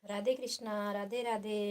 Radhe Krishna, Radhe Radhe.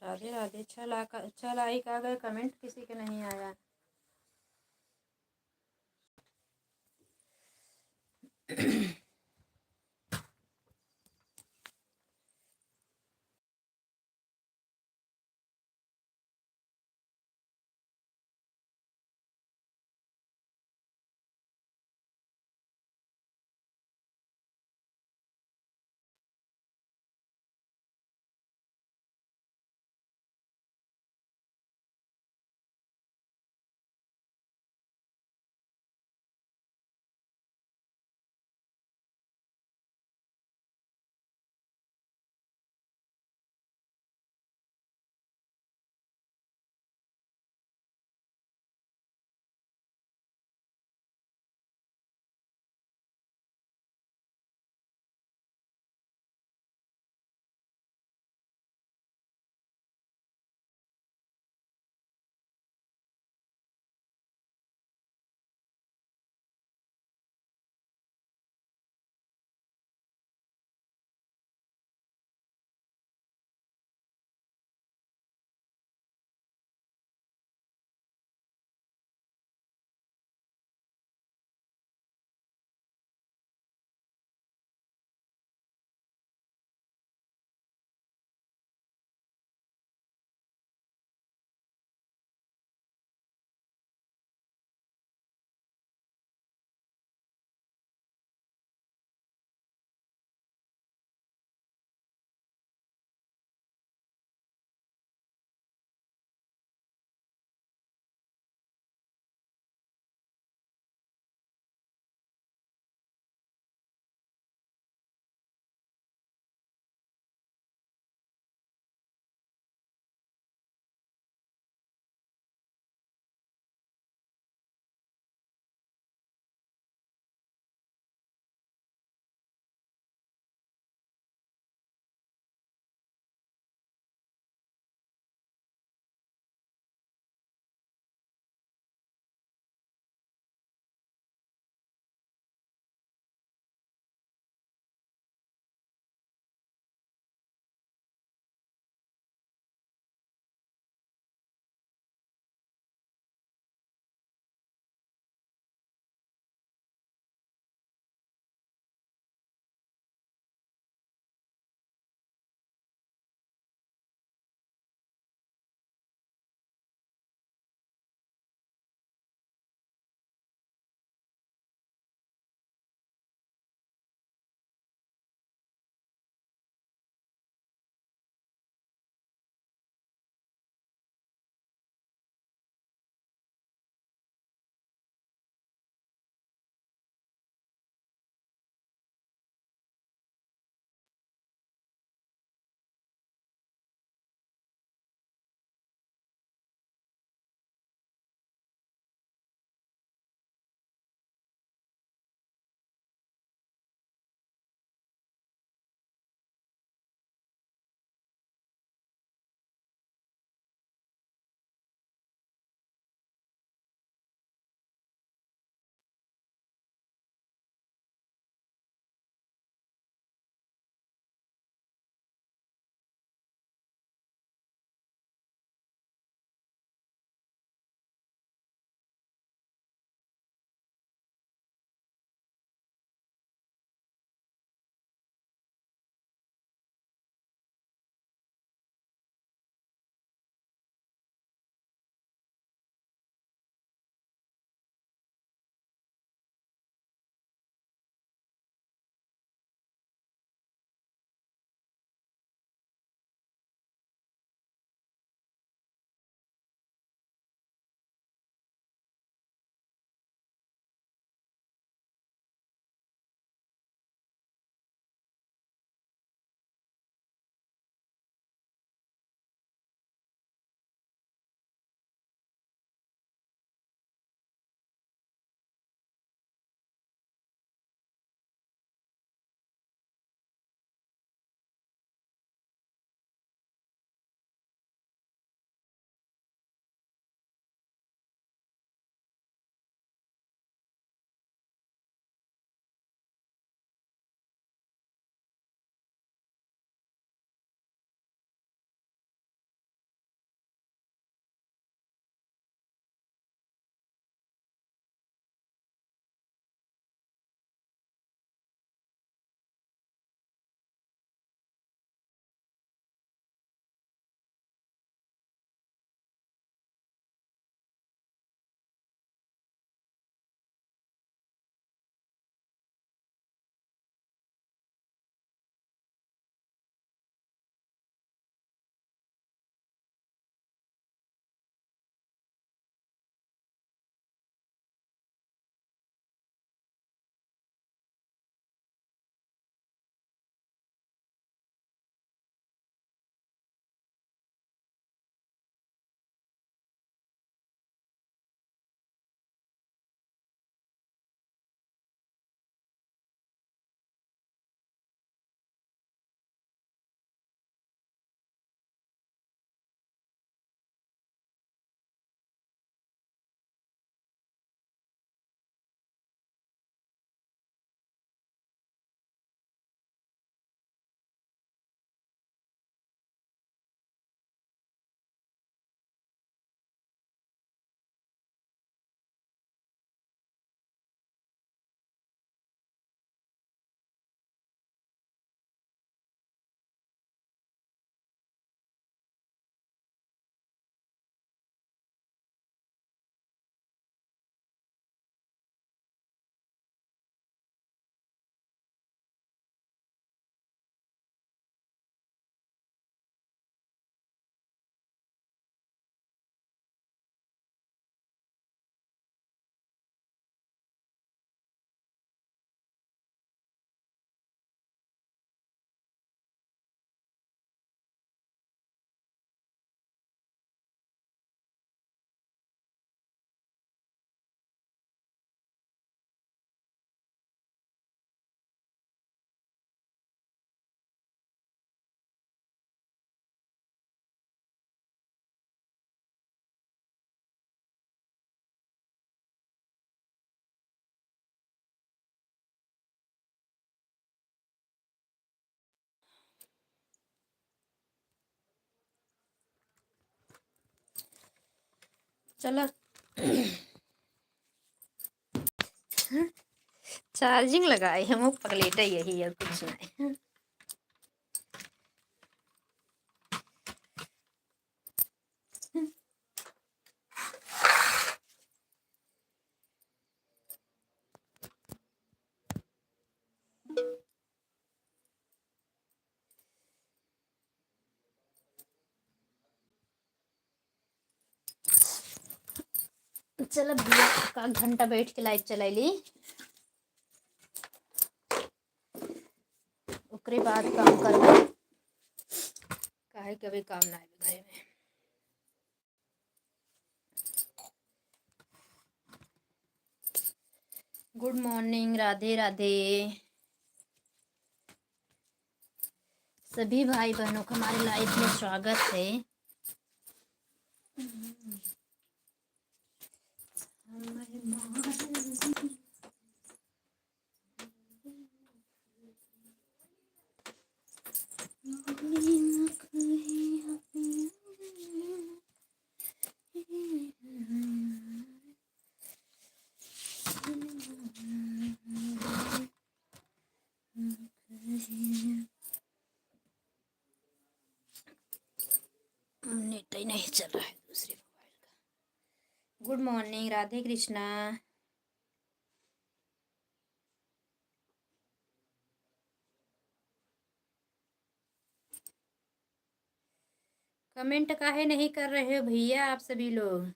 Radhe Radhe. 6 like आ गए, comment किसी के नहीं आया। चलो चार्जिंग लगाए हम पगलेटा यही है, कुछ नहीं। चलो भैया का घंटा बैठ के लाइट चलैली, ओकरे बाद काम करबो, काहे के अभी काम ना है घरे में। गुड मॉर्निंग, राधे राधे सभी भाई बहनों का हमारे लाइफ में स्वागत है। नेट ही नहीं चल रहा है दूसरे मोबाइल का। Good morning, Radhe Krishna. Comment काहे नहीं कर रहे हो भैया आप सभी लोग?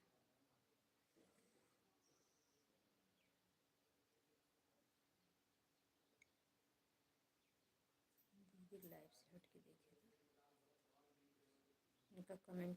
लाइव से हट के देखिए इनका कमेंट।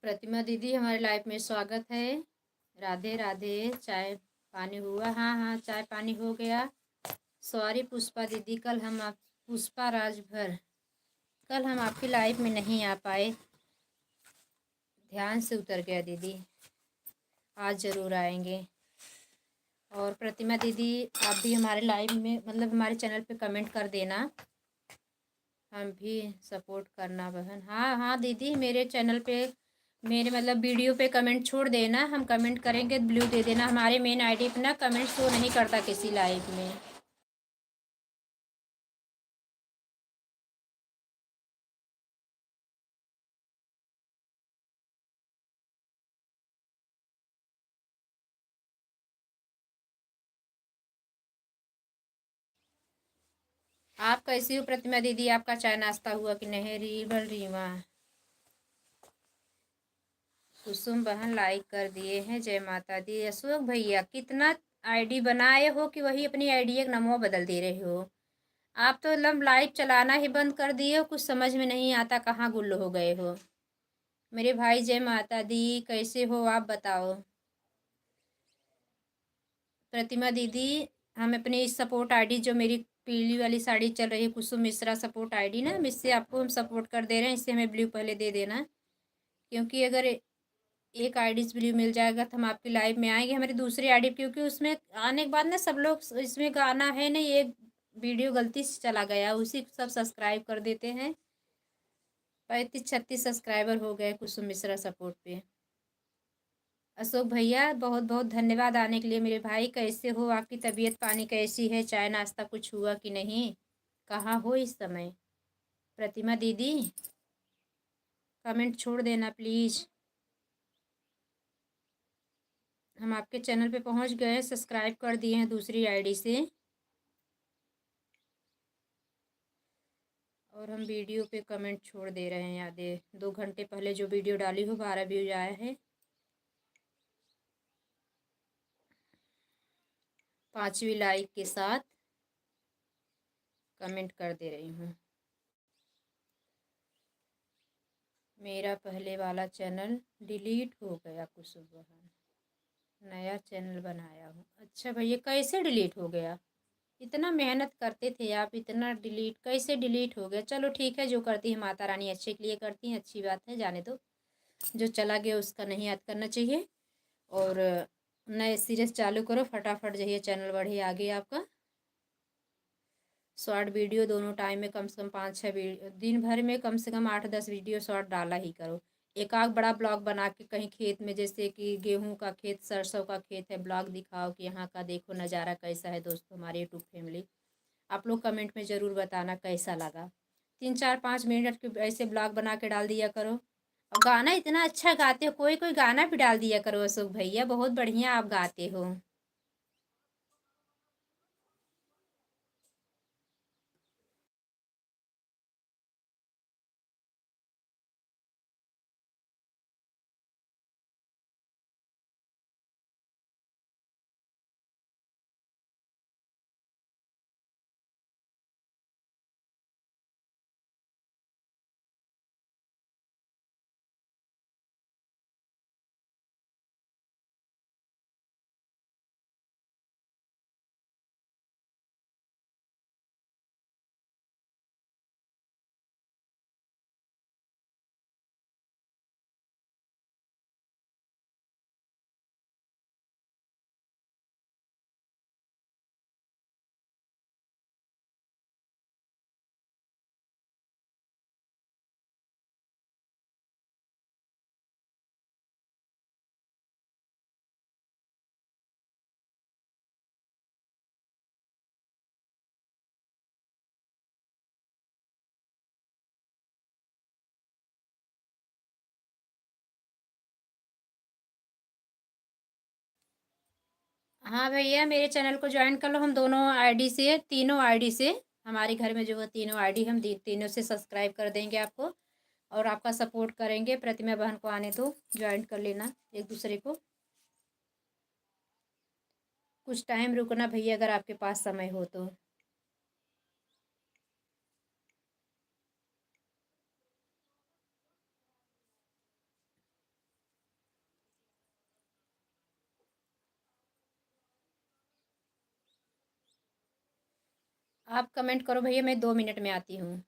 प्रतिमा दीदी हमारे लाइफ में स्वागत है। राधे राधे। चाय पानी हुआ? हाँ हाँ, चाय पानी हो गया। सॉरी पुष्पा दीदी, कल हम आप पुष्पा राजभर कल हम आपकी लाइफ में नहीं आ पाए, ध्यान से उतर गया दीदी, आज ज़रूर आएंगे। और प्रतिमा दीदी आप भी हमारे लाइव में मतलब हमारे चैनल पे कमेंट कर देना, हम भी सपोर्ट करना बहन। हाँ हाँ दीदी, मेरे चैनल पे मेरे मतलब वीडियो पे कमेंट छोड़ देना, हम कमेंट करेंगे ब्लू दे देना। हमारे मेन आईडी पे ना कमेंट शो नहीं करता किसी लाइव में। आप कैसी हो प्रतिमा दीदी? आपका चाय नाश्ता हुआ कि नहीं? रीबल रीमा कुसुम बहन लाइक कर दिए हैं, जय माता दी। अशोक भैया कितना आईडी बनाए हो कि वही अपनी आईडी एक नमो बदल दे रहे हो आप तो। मतलब लाइव चलाना ही बंद कर दिए हो, कुछ समझ में नहीं आता कहाँ गुल हो गए हो। मेरे भाई जय माता दी, कैसे हो आप बताओ? प्रतिमा दीदी हम अपनी सपोर्ट आईडी जो मेरी पीली वाली साड़ी चल रही है, कुसुम मिश्रा सपोर्ट आईडी ना, इससे आपको हम सपोर्ट कर दे रहे हैं, इससे हमें ब्लू पहले दे देना। क्योंकि अगर एक आईडी से ब्लू मिल जाएगा तो हम आपकी लाइव में आएंगे हमारी दूसरी आईडी, क्योंकि उसमें आने के बाद ना सब लोग इसमें गाना है नहीं, एक वीडियो गलती से चला गया, उसी को सब सब्सक्राइब कर देते हैं। 35-36 सब्सक्राइबर हो गए कुसुम मिश्रा सपोर्ट पे। अशोक भैया बहुत बहुत धन्यवाद आने के लिए। मेरे भाई कैसे हो, आपकी तबीयत पानी कैसी है, चाय नाश्ता कुछ हुआ कि नहीं, कहाँ हो इस समय। प्रतिमा दीदी कमेंट छोड़ देना प्लीज़। हम आपके चैनल पे पहुंच गए, सब्सक्राइब कर दिए हैं दूसरी आईडी से, और हम वीडियो पे कमेंट छोड़ दे रहे हैं। याद 2 घंटे पहले जो वीडियो डाली हो 12 व्यूज आया है। 5वीं लाइक के साथ कमेंट कर दे रही हूँ। मेरा पहले वाला चैनल डिलीट हो गया कुछ बहन, नया चैनल बनाया हूँ। अच्छा भैया कैसे डिलीट हो गया, इतना मेहनत करते थे आप, इतना डिलीट कैसे डिलीट हो गया। चलो ठीक है, जो करती है माता रानी अच्छे के लिए करती हैं, अच्छी बात है, जाने दो। जो चला गया उसका नहीं याद करना चाहिए, और नए सीरीज चालू करो फटाफट, जहिए चैनल बढ़े आगे आपका। शॉर्ट वीडियो दोनों टाइम में कम से कम 5-6 वीडियो, दिन भर में कम से कम 8-10 वीडियो शॉर्ट डाला ही करो। एक आग बड़ा ब्लॉग बना के कहीं खेत में, जैसे कि गेहूं का खेत, सरसों का खेत है, ब्लॉग दिखाओ कि यहाँ का देखो नज़ारा कैसा है। दोस्तों हमारे यूट्यूब फैमिली, आप लोग कमेंट में ज़रूर बताना कैसा लगा। 3-4-5 मिनट के ऐसे ब्लॉग बना के डाल दिया करो। और गाना इतना अच्छा गाते हो, कोई कोई गाना भी डाल दिया करो अशोक भैया, बहुत बढ़िया आप गाते हो। हाँ भैया मेरे चैनल को ज्वाइन कर लो, हम दोनों आईडी से, तीनों आईडी से, हमारे घर में जो है तीनों आईडी, हम तीनों से सब्सक्राइब कर देंगे आपको, और आपका सपोर्ट करेंगे। प्रतिमा बहन को आने दो, ज्वाइन कर लेना एक दूसरे को। कुछ टाइम रुकना भैया अगर आपके पास समय हो तो। आप कमेंट करो भैया, मैं 2 मिनट में आती हूँ।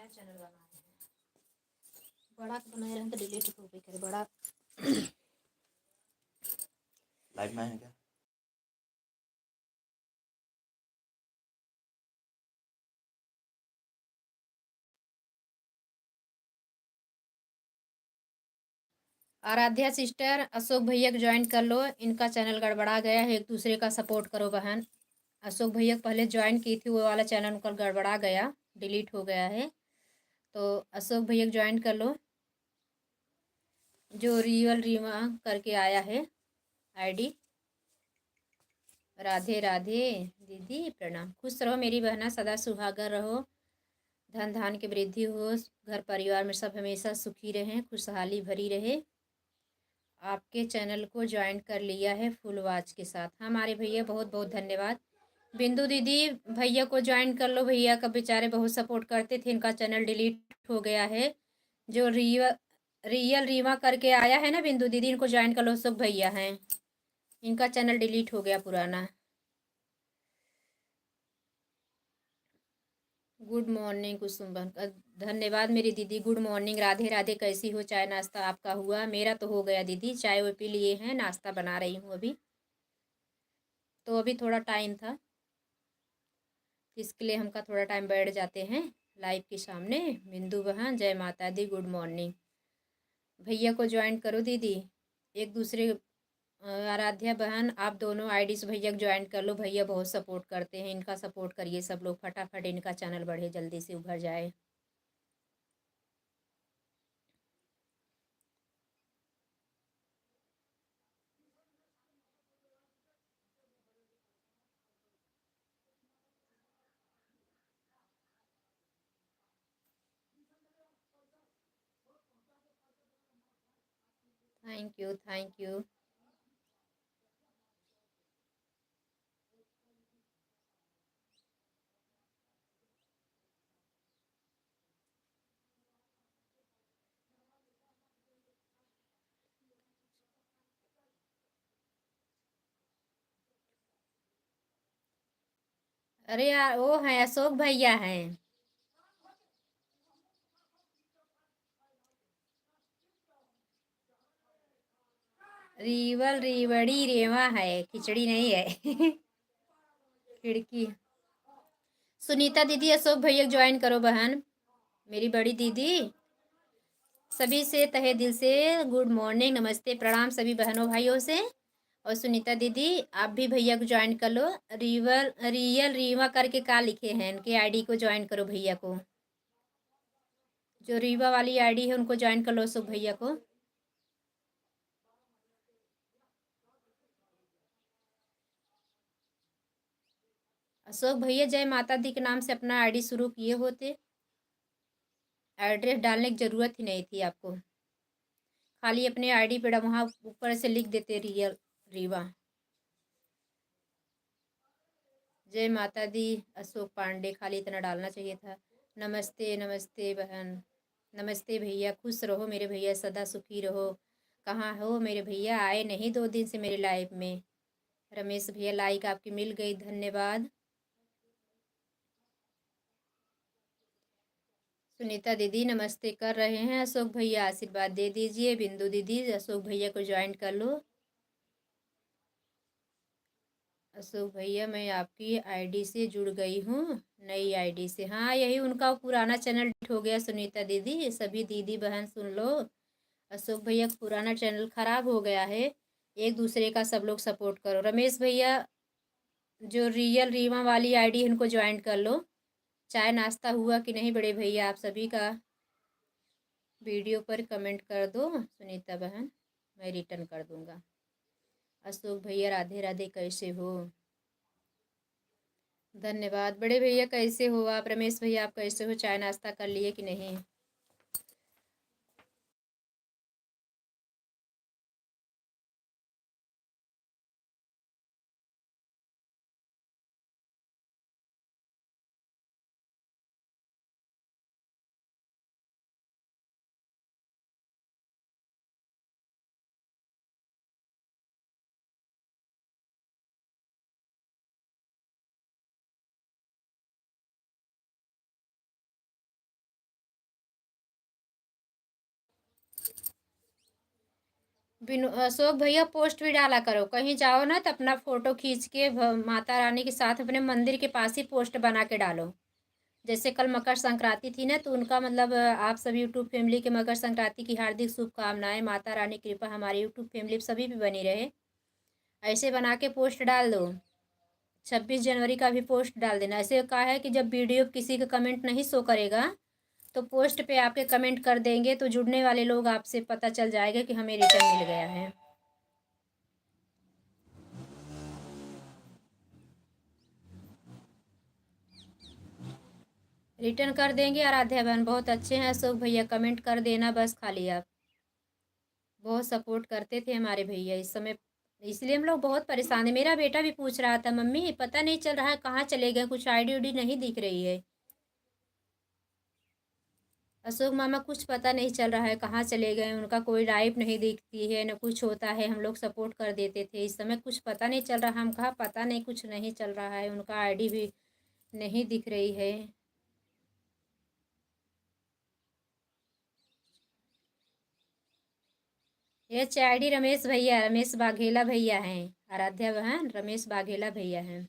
नया चैनल बना रहे हैं। बड़ा बनाए रहे तो डिलीट हो गई करे बड़ा। लाइव में है क्या? आराध्या सिस्टर, अशोक भैया को ज्वाइन कर लो, इनका चैनल गड़बड़ा गया है, एक दूसरे का सपोर्ट करो बहन। अशोक भैया पहले ज्वाइन की थी, वो वाला चैनल उनका गड़बड़ा गया, डिलीट हो गया है, तो अशोक भैया को ज्वाइन कर लो। जो रियल रीमा करके आया है आईडी। राधे राधे दीदी प्रणाम। खुश रहो मेरी बहना, सदा सुहागर रहो, धन धान की वृद्धि हो, घर परिवार में सब हमेशा सुखी रहें, खुशहाली भरी रहे। आपके चैनल को ज्वाइन कर लिया है फुल वॉच के साथ। हमारे भैया बहुत बहुत धन्यवाद। बिंदु दीदी भैया को ज्वाइन कर लो, भैया का बेचारे बहुत सपोर्ट करते थे, इनका चैनल डिलीट हो गया है। जो रियल रीवा करके आया है ना बिंदु दीदी, इनको ज्वाइन कर लो, सब भैया हैं, इनका चैनल डिलीट हो गया पुराना। गुड मॉर्निंग कुसुम बहन, धन्यवाद मेरी दीदी। गुड मॉर्निंग, राधे राधे, कैसी हो? चाय नाश्ता आपका हुआ? मेरा तो हो गया दीदी, चाय वो पी लिए हैं, नाश्ता बना रही हूँ अभी, तो अभी थोड़ा टाइम था, इसके लिए हमका थोड़ा टाइम बैठ जाते हैं लाइव के सामने। बिंदु बहन जय माता दी, गुड मॉर्निंग। भैया को ज्वाइन करो दीदी, एक दूसरे। आराध्या बहन आप दोनों आईडी से भैया को ज्वाइन कर लो, भैया बहुत सपोर्ट करते हैं, इनका सपोर्ट करिए सब लोग, फटाफट इनका चैनल बढ़े, जल्दी से उभर जाए। Thank you thank you. अरे यार वो हैं अशोक भैया हैं, रीवल रीवड़ी रेवा है, खिचड़ी नहीं है। खिड़की। सुनीता दीदी अशोक भैया ज्वाइन करो बहन, मेरी बड़ी दीदी। सभी से तहे दिल से गुड मॉर्निंग, नमस्ते, प्रणाम सभी बहनों भाइयों से। और सुनीता दीदी आप भी भैया को ज्वाइन कर लो। रियल रीवा करके का लिखे हैं, इनके आईडी को ज्वाइन करो भैया को, जो रीवा वाली आईडी है उनको ज्वाइन कर लो अशोक भैया को। अशोक भैया जय माता दी के नाम से अपना आईडी शुरू किए होते, एड्रेस डालने की ज़रूरत ही नहीं थी आपको, खाली अपने आईडी पे वहाँ ऊपर से लिख देते रियल रीवा। जय माता दी अशोक पांडे, खाली इतना डालना चाहिए था। नमस्ते नमस्ते बहन, नमस्ते भैया, खुश रहो मेरे भैया, सदा सुखी रहो। कहाँ हो मेरे भैया? आए नहीं 2 दिन से मेरे लाइफ में। रमेश भैया लाइक आपकी मिल गई, धन्यवाद। सुनीता दीदी नमस्ते कर रहे हैं, अशोक भैया आशीर्वाद दे दीजिए। बिंदु दीदी अशोक भैया को ज्वाइन कर लो। अशोक भैया मैं आपकी आईडी से जुड़ गई हूँ, नई आईडी से। हाँ यही उनका पुराना चैनल डिलीट हो गया। सुनीता दीदी सभी दीदी बहन सुन लो, अशोक भैया का पुराना चैनल खराब हो गया है, एक दूसरे का सब लोग सपोर्ट करो। रमेश भैया जो रियल रीमा वाली आईडी है उनको ज्वाइन कर लो। चाय नाश्ता हुआ कि नहीं बड़े भैया? आप सभी का वीडियो पर कमेंट कर दो सुनीता बहन, मैं रिटर्न कर दूंगा। अशोक भैया राधे राधे, कैसे हो? धन्यवाद। बड़े भैया कैसे हो आप? रमेश भैया आप कैसे हो? चाय नाश्ता कर लिए कि नहीं? बिनु अशोक भैया पोस्ट भी डाला करो, कहीं जाओ ना तो अपना फ़ोटो खींच के माता रानी के साथ अपने मंदिर के पास ही पोस्ट बना के डालो। जैसे कल मकर संक्रांति थी ना, तो उनका मतलब आप सभी यूट्यूब फैमिली के मकर संक्रांति की हार्दिक शुभकामनाएं। माता रानी कृपा हमारी यूट्यूब फैमिली पे सभी भी बनी रहे। ऐसे बना के पोस्ट डाल दो। 26 जनवरी का भी पोस्ट डाल देना। ऐसे कहा है कि जब वीडियो किसी का कमेंट नहीं शो करेगा तो पोस्ट पे आपके कमेंट कर देंगे, तो जुड़ने वाले लोग आपसे पता चल जाएगा कि हमें रिटर्न मिल गया है। रिटर्न कर देंगे। आराध्या बहन बहुत अच्छे हैं। अशोक भैया कमेंट कर देना बस खाली आप। बहुत सपोर्ट करते थे हमारे भैया इस समय, इसलिए हम लोग बहुत परेशान है। मेरा बेटा भी पूछ रहा था, मम्मी पता नहीं चल रहा है कहाँ चले गए, कुछ आईडी उडी नहीं दिख रही है। अशोक मामा कुछ पता नहीं चल रहा है कहाँ चले गए, उनका कोई लाइव नहीं दिखती है न कुछ होता है। हम लोग सपोर्ट कर देते थे, इस समय कुछ पता नहीं चल रहा। हम कहा पता नहीं कुछ नहीं चल रहा है, उनका आईडी भी नहीं दिख रही है। ये आईडी रमेश भैया, रमेश बाघेला भैया हैं। आराध्या बहन रमेश बाघेला भैया हैं।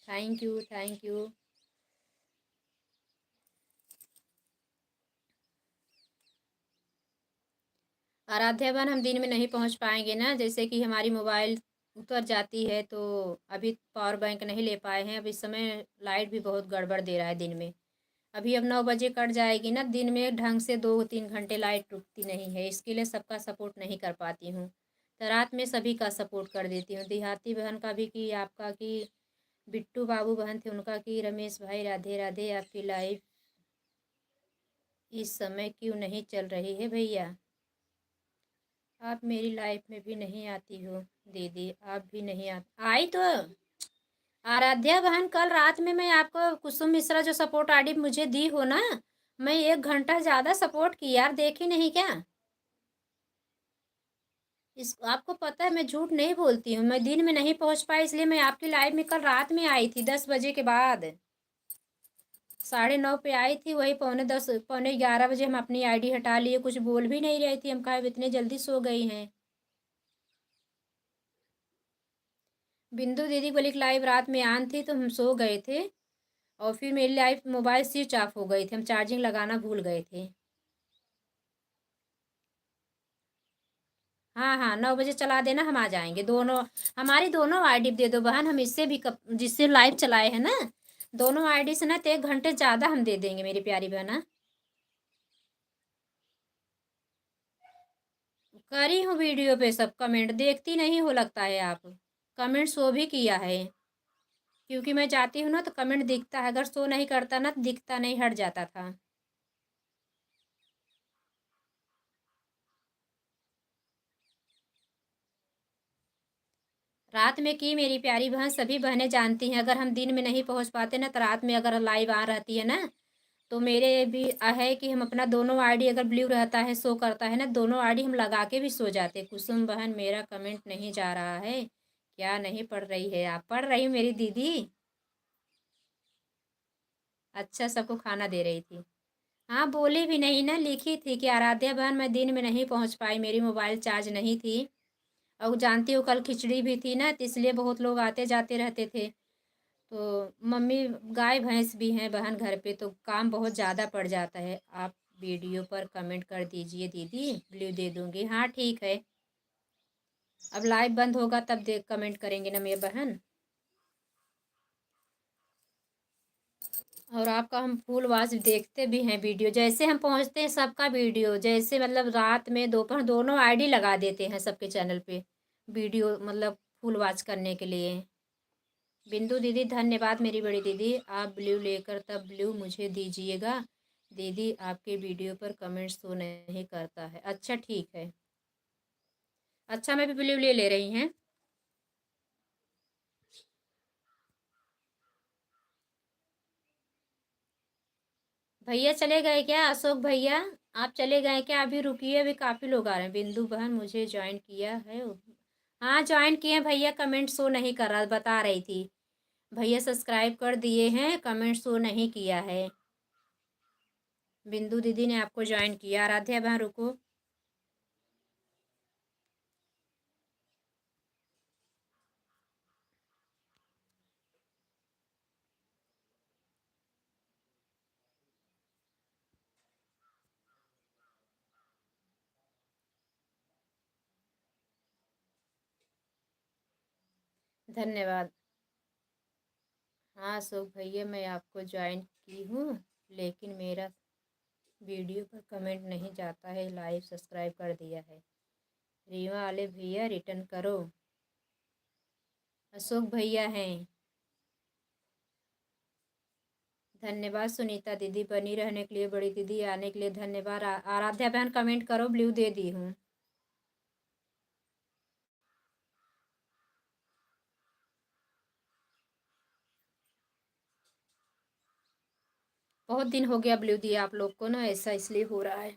Thank you thank you. Aaradhya बहन हम दिन में नहीं पहुंच पाएंगे ना, जैसे कि हमारी मोबाइल उतर जाती है, तो अभी पावर बैंक नहीं ले पाए हैं। अब इस समय लाइट भी बहुत गड़बड़ दे रहा है दिन में। अभी अब 9 बजे कट जाएगी ना, दिन में ढंग से 2-3 घंटे लाइट रुकती नहीं है, इसके लिए सबका सपोर्ट नहीं कर पाती हूँ। तो रात में सभी का सपोर्ट कर देती हूँ। देहाती बहन का भी, कि आपका, कि बिट्टू बाबू बहन थे उनका, कि रमेश भाई राधे राधे, आपकी लाइफ इस समय क्यों नहीं चल रही है भैया? आप मेरी लाइफ में भी नहीं आती हो दीदी, आप भी नहीं आई तो। आराध्या बहन कल रात में मैं आपको कुसुम मिश्रा जो सपोर्ट आईडी मुझे दी हो ना, मैं 1 घंटा ज़्यादा सपोर्ट की यार, देखी नहीं क्या? इस आपको पता है मैं झूठ नहीं बोलती हूँ। मैं दिन में नहीं पहुँच पाई, इसलिए मैं आपकी लाइव में कल रात में आई थी 10 बजे के बाद। 9:30 पे आई थी, वही 10:45 11 बजे हम अपनी आईडी हटा लिए। कुछ बोल भी नहीं रही थी, हम कहा इतने जल्दी सो गई हैं। बिंदु दीदी बोली कि लाइव रात में ऑन थी तो हम सो गए थे, और फिर मेरी लाइफ मोबाइल स्विच ऑफ हो गई थी, हम चार्जिंग लगाना भूल गए थे। हाँ हाँ, 9 बजे चला देना, हम आ जाएंगे दोनों। हमारी दोनों आईडी दे दो बहन, हम इससे भी जिससे लाइव चलाए हैं ना, दोनों आईडी से ना तो 1 घंटे ज़्यादा हम दे देंगे मेरी प्यारी बहना। करी हूँ वीडियो पे सब कमेंट, देखती नहीं हो लगता है आप। कमेंट शो भी किया है, क्योंकि मैं जाती हूँ ना तो कमेंट दिखता है, अगर शो नहीं करता ना तो दिखता नहीं, हट जाता था। रात में की मेरी प्यारी बहन, सभी बहनें जानती हैं, अगर हम दिन में नहीं पहुंच पाते ना तो रात में अगर लाइव आ रहती है ना, तो मेरे भी है कि हम अपना दोनों आईडी, अगर ब्लू रहता है शो करता है ना, दोनों आईडी हम लगा के भी सो जाते। कुसुम बहन मेरा कमेंट नहीं जा रहा है क्या? नहीं पढ़ रही है? आप पढ़ रही मेरी दीदी? अच्छा, सबको खाना दे रही थी। हाँ बोली भी नहीं ना, लिखी थी कि आराध्या बहन मैं दिन में नहीं पहुंच पाई, मेरी मोबाइल चार्ज नहीं थी। और जानती हो कल खिचड़ी भी थी ना, तो इसलिए बहुत लोग आते जाते रहते थे। तो मम्मी गाय भैंस भी हैं बहन घर पे, तो काम बहुत ज़्यादा पड़ जाता है। आप वीडियो पर कमेंट कर दीजिए दीदी, ब्लू दे दूँगी। हाँ ठीक है, अब लाइव बंद होगा तब देख कमेंट करेंगे ना मेरी बहन। और आपका हम फुल वॉच देखते भी हैं वीडियो, जैसे हम पहुंचते हैं सबका वीडियो, जैसे मतलब रात में दोपहर दोनों आईडी लगा देते हैं सबके चैनल पे वीडियो, मतलब फुल वॉच करने के लिए। बिंदु दीदी धन्यवाद मेरी बड़ी दीदी, आप ब्लू लेकर तब ब्लू मुझे दीजिएगा दीदी, आपके वीडियो पर कमेंट शो नहीं करता है। अच्छा ठीक है, अच्छा मैं भी ब्लू ले रही हैं। भैया चले गए क्या? अशोक भैया आप चले गए क्या? अभी रुकिए, अभी काफ़ी लोग आ रहे हैं। बिंदु बहन मुझे ज्वाइन किया है? हाँ ज्वाइन किए हैं भैया, कमेंट शो नहीं कर रहा, बता रही थी। भैया सब्सक्राइब कर दिए हैं, कमेंट शो नहीं किया है। बिंदु दीदी ने आपको ज्वाइन किया। आराध्या बहन रुको। धन्यवाद। हाँ अशोक भैया मैं आपको ज्वाइन की हूँ, लेकिन मेरा वीडियो पर कमेंट नहीं जाता है। लाइव सब्सक्राइब कर दिया है। रीवा वाले भैया रिटर्न करो। अशोक भैया हैं। धन्यवाद सुनीता दीदी बनी रहने के लिए, बड़ी दीदी आने के लिए धन्यवाद। आराध्या बहन कमेंट करो, ब्लू दे दी हूँ। बहुत दिन हो गया ब्लू दिया आप लोग को ना, ऐसा इसलिए हो रहा है।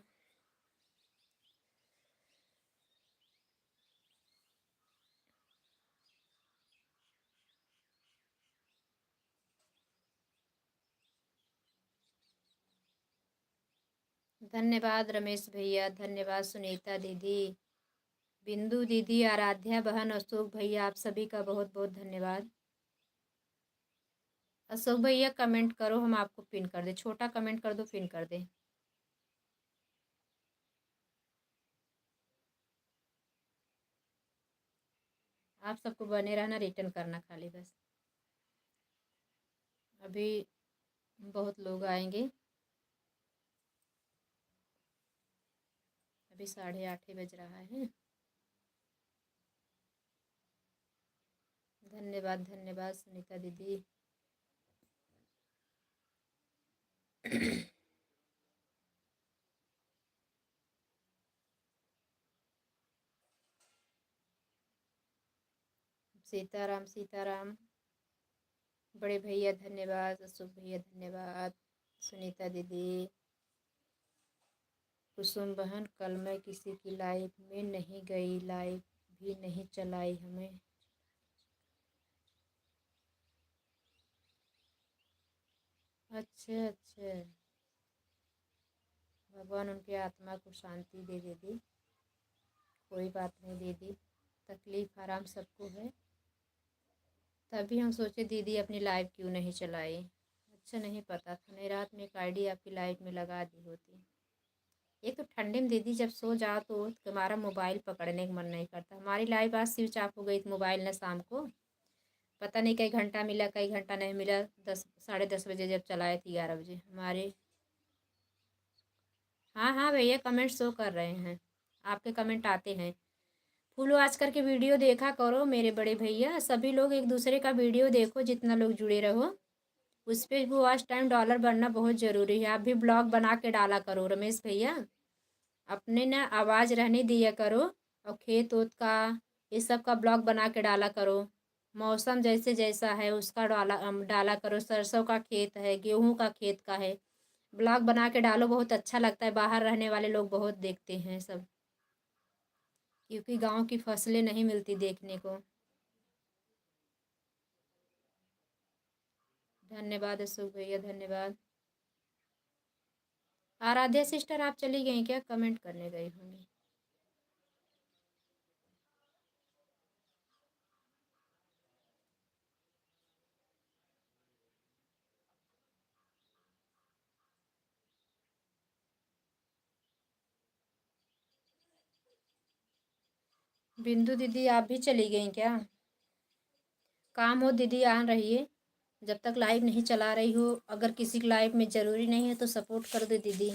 धन्यवाद रमेश भैया, धन्यवाद सुनीता दीदी, बिंदु दीदी, आराध्या बहन, अशोक भैया, आप सभी का बहुत बहुत धन्यवाद। अशोक भैया कमेंट करो, हम आपको पिन कर दे। छोटा कमेंट कर दो, पिन कर दे। आप सबको बने रहना, रिटर्न करना खाली बस। अभी बहुत लोग आएंगे। अभी 8:30 बज रहा है। धन्यवाद धन्यवाद सुनीता दीदी। सीताराम सीताराम। बड़े भैया धन्यवाद, अशोक भैया धन्यवाद, सुनीता दीदी। कुसुम बहन कल मैं किसी की लाइव में नहीं गई, लाइव भी नहीं चलाई हमें। अच्छा अच्छा, भगवान उनकी आत्मा को शांति दे दीदी। कोई बात नहीं दीदी, तकलीफ आराम सबको है। तभी हम सोचे दीदी अपनी लाइव क्यों नहीं चलाई। अच्छा नहीं पता था, नहीं रात में एक आईडी आपकी लाइव में लगा दी होती। एक तो ठंडे में दीदी जब सो जाओ तो हमारा मोबाइल पकड़ने का मन नहीं करता। हमारी लाइव आज स्विच ऑफ हो गई थी मोबाइल ने शाम को, पता नहीं कई घंटा मिला कई घंटा नहीं मिला। 10 साढ़े 10 बजे जब चलाए थे, 11 बजे हमारे। हाँ हाँ भैया कमेंट शो कर रहे हैं, आपके कमेंट आते हैं। फुल आज करके वीडियो देखा करो मेरे बड़े भैया, सभी लोग एक दूसरे का वीडियो देखो, जितना लोग जुड़े रहो। उस पर भी वॉच टाइम डॉलर बनना बहुत ज़रूरी है। आप भी ब्लॉग बना के डाला करो रमेश भैया, अपने ना आवाज़ रहने दिया करो। और खेत ओत का ये सब का ब्लॉग बना के डाला करो। मौसम जैसे जैसा है उसका डाला करो। सरसों का खेत है, गेहूं का खेत का है, ब्लॉग बना के डालो, बहुत अच्छा लगता है। बाहर रहने वाले लोग बहुत देखते हैं सब, क्योंकि गांव की फसलें नहीं मिलती देखने को। धन्यवाद अशोक भैया धन्यवाद। आराध्या सिस्टर आप चली गई क्या, कमेंट करने गई होंगी। बिंदु दीदी आप भी चली गई क्या। काम हो दीदी आ रहिए, जब तक लाइव नहीं चला रही हो। अगर किसी की लाइव में ज़रूरी नहीं है तो सपोर्ट कर दे दीदी।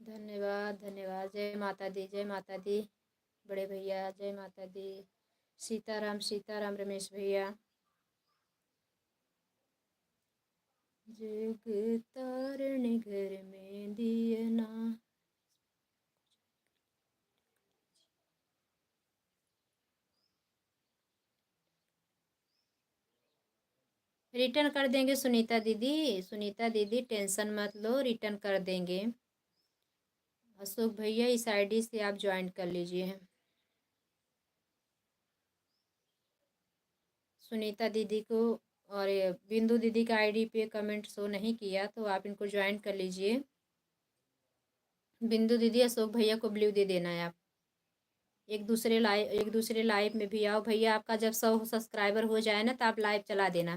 धन्यवाद धन्यवाद। जय माता दी जय माता दी, बड़े भैया जय माता दी। सीताराम सीताराम रमेश भैया। जग तारण घर में दिए ना। रिटर्न कर देंगे सुनीता दीदी, सुनीता दीदी टेंशन मत लो, रिटर्न कर देंगे। अशोक भैया इस आईडी से आप ज्वाइन कर लीजिए। सुनीता दीदी को और ये बिंदु दीदी का आईडी पे कमेंट शो नहीं किया तो आप इनको ज्वाइन कर लीजिए। बिंदु दीदी अशोक भैया को ब्लू दे देना है आप। एक दूसरे लाइव में भी आओ भैया। आपका जब 100 सब्सक्राइबर हो जाए ना तो आप लाइव चला देना,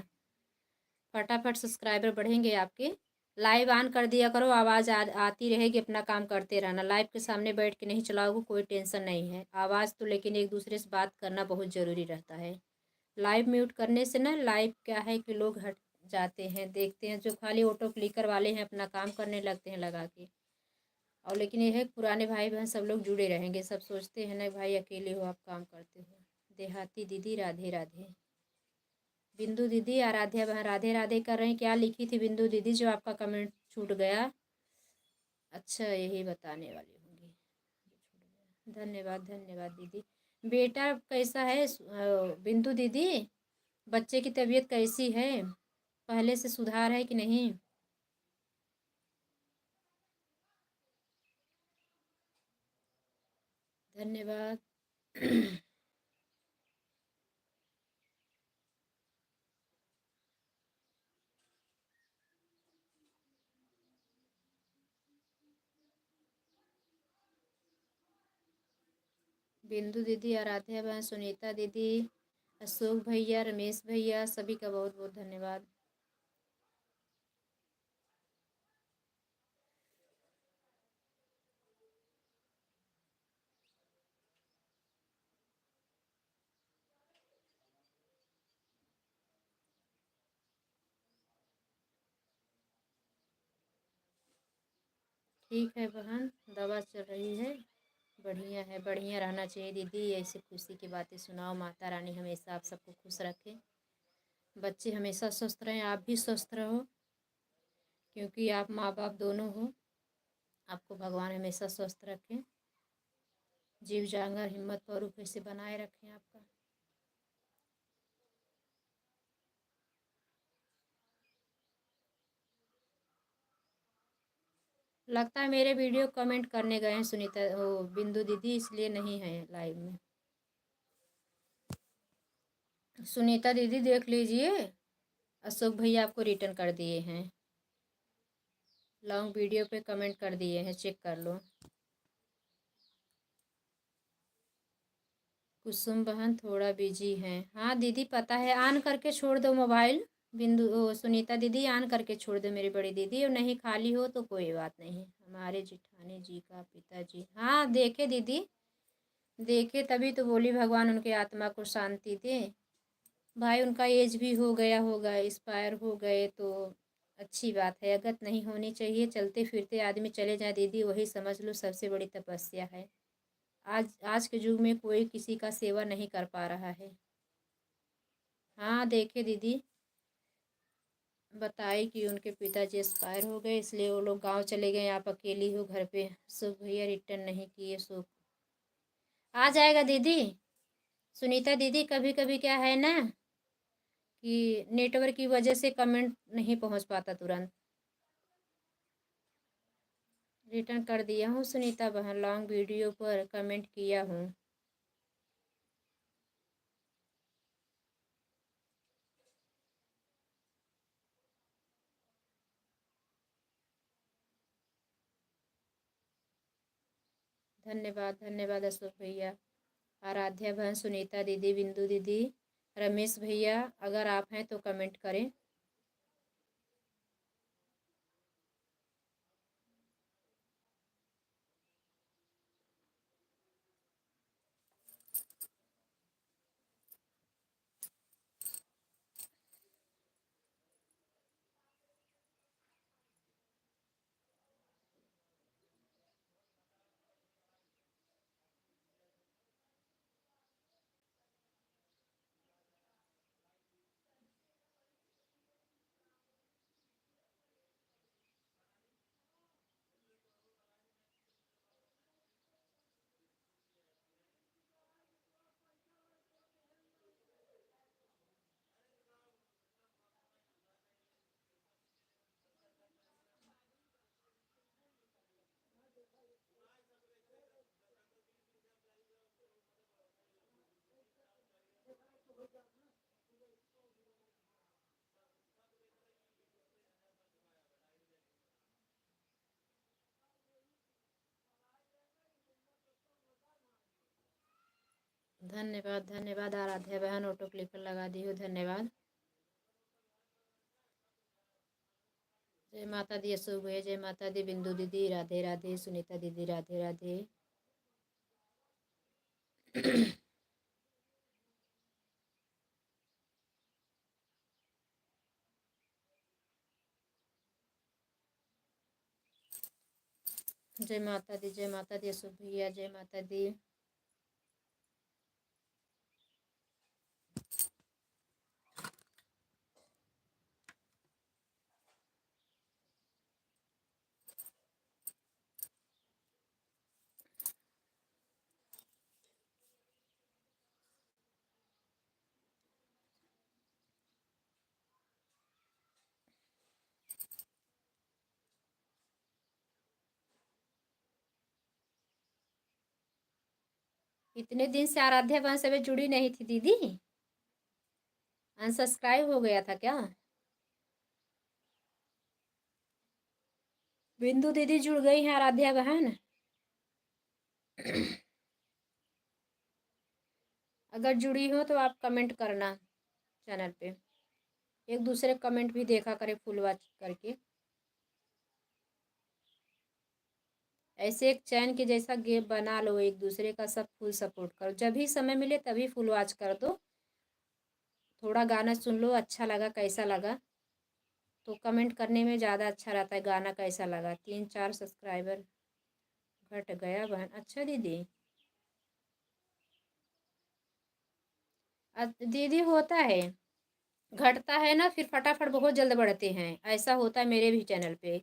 फटाफट सब्सक्राइबर बढ़ेंगे आपके। लाइव ऑन कर दिया करो, आवाज़ आती रहेगी, अपना काम करते रहना। लाइव के सामने बैठ के नहीं चलाओगे कोई टेंशन नहीं है, आवाज़ तो लेकिन एक दूसरे से बात करना बहुत ज़रूरी रहता है। लाइव म्यूट करने से ना लाइव क्या है कि लोग हट जाते हैं, देखते हैं जो खाली ऑटो क्लिकर वाले हैं अपना काम करने लगते हैं लगा के। और लेकिन ये है पुराने भाई बहन सब लोग जुड़े रहेंगे, सब सोचते हैं ना भाई अकेले हो आप काम करते हो। देहाती दीदी राधे राधे। बिंदु दीदी आराध्या बहन राधे राधे कर रहे हैं। क्या लिखी थी बिंदु दीदी जो आपका कमेंट छूट गया? अच्छा यही बताने वाली होंगी। धन्यवाद धन्यवाद दीदी। बेटा कैसा है बिंदु दीदी? बच्चे की तबीयत कैसी है? पहले से सुधार है कि नहीं? धन्यवाद। बिंदु दीदी आराध्या बहन सुनीता दीदी अशोक भैया रमेश भैया सभी का बहुत बहुत धन्यवाद। ठीक है बहन, दवा चल रही है, बढ़िया है, बढ़िया रहना चाहिए दीदी। ऐसे खुशी की बातें सुनाओ। माता रानी हमेशा आप सबको खुश रखे, बच्चे हमेशा स्वस्थ रहें, आप भी स्वस्थ रहो क्योंकि आप माँ बाप दोनों हो। आपको भगवान हमेशा स्वस्थ रखें, जीव जांगर हिम्मत और रूप से बनाए रखें आपका। लगता है मेरे वीडियो कमेंट करने गए हैं सुनीता वो बिंदु दीदी, इसलिए नहीं है लाइव में। सुनीता दीदी देख लीजिए, अशोक भैया आपको रिटर्न कर दिए हैं, लॉन्ग वीडियो पे कमेंट कर दिए हैं, चेक कर लो। कुसुम बहन थोड़ा बिजी हैं। हाँ दीदी पता है, ऑन करके छोड़ दो मोबाइल। सुनीता दीदी ऑन करके छोड़ दो मेरी बड़ी दीदी, और नहीं खाली हो तो कोई बात नहीं। हमारे जिठानी जी का पिताजी, हाँ देखे दीदी, देखे तभी तो बोली भगवान उनके आत्मा को शांति दे। भाई उनका एज भी हो गया होगा, एक्सपायर हो गए तो अच्छी बात है, अगत नहीं होनी चाहिए। चलते फिरते आदमी चले जाए दीदी, वही समझ लो सबसे बड़ी तपस्या है। आज आज के युग में कोई किसी का सेवा नहीं कर पा रहा है। हाँ देखे दीदी, बताई कि उनके पिताजी एक्सपायर हो गए इसलिए वो लोग गांव चले गए, आप अकेली हो घर पे। सुख भैया रिटर्न नहीं किए। सुख आ जाएगा दीदी। सुनीता दीदी कभी कभी क्या है ना कि नेटवर्क की वजह से कमेंट नहीं पहुंच पाता तुरंत। रिटर्न कर दिया हूँ सुनीता बहन, लॉन्ग वीडियो पर कमेंट किया हूँ। धन्यवाद धन्यवाद अशोक भैया, आराध्या बहन, सुनीता दीदी, बिंदु दीदी, रमेश भैया, अगर आप हैं तो कमेंट करें। धन्यवाद धन्यवाद आराध्या बहन, ऑटो क्लिकर लगा दी हो, धन्यवाद। जय माता दी अशोक भैया, जय माता दी बिंदु दीदी, राधे राधे। सुनीता दीदी राधे राधे। जय माता दी, जय माता दी अशोक भैया, जय माता दी। इतने दिन से आराध्या बहन से भी जुड़ी नहीं थी दीदी, अनसब्सक्राइब हो गया था क्या? बिंदु दीदी जुड़ गई हैं आराध्या बहन। अगर जुड़ी हो तो आप कमेंट करना चैनल पे, एक दूसरे कमेंट भी देखा करे फुल वॉच करके। ऐसे एक चैन के जैसा गेम बना लो, एक दूसरे का सब फुल सपोर्ट करो, जब भी समय मिले तभी फुल वॉच कर दो। थोड़ा गाना सुन लो, अच्छा लगा कैसा लगा तो कमेंट करने में ज़्यादा अच्छा रहता है, गाना कैसा लगा। 3-4 सब्सक्राइबर घट गया बहन, अच्छा दीदी। दीदी होता है, घटता है ना फिर फटाफट बहुत जल्द बढ़ते हैं, ऐसा होता है मेरे भी चैनल पे।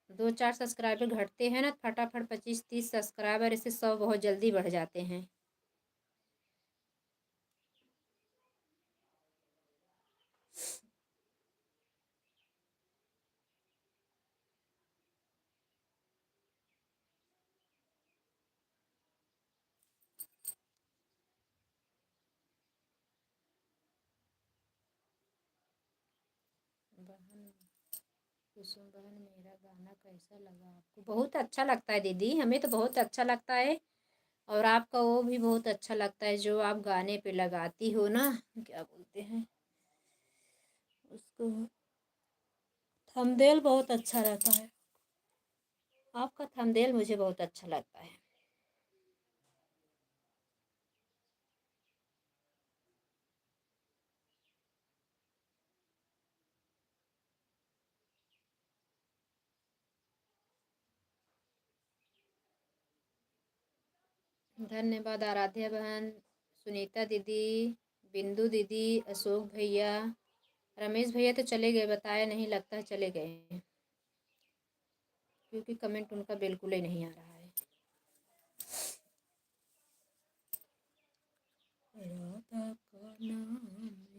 2-4 सब्सक्राइबर घटते हैं ना, फटाफट 25-30 सब्सक्राइबर ऐसे 100 बहुत जल्दी बढ़ जाते हैं। बहन कुसुम बहन, मेरा गाना कैसा लगा आपको? बहुत अच्छा लगता है दीदी, हमें तो बहुत अच्छा लगता है, और आपका वो भी बहुत अच्छा लगता है जो आप गाने पे लगाती हो ना, क्या बोलते हैं उसको, थंबनेल बहुत अच्छा रहता है। आपका थंबनेल मुझे बहुत अच्छा लगता है। धन्यवाद आराध्या बहन, सुनीता दीदी, बिंदु दीदी, अशोक भैया, रमेश भैया तो चले गए, बताया नहीं, लगता है चले गए हैं, क्योंकि कमेंट उनका बिल्कुल ही नहीं आ रहा है। राधा का नाम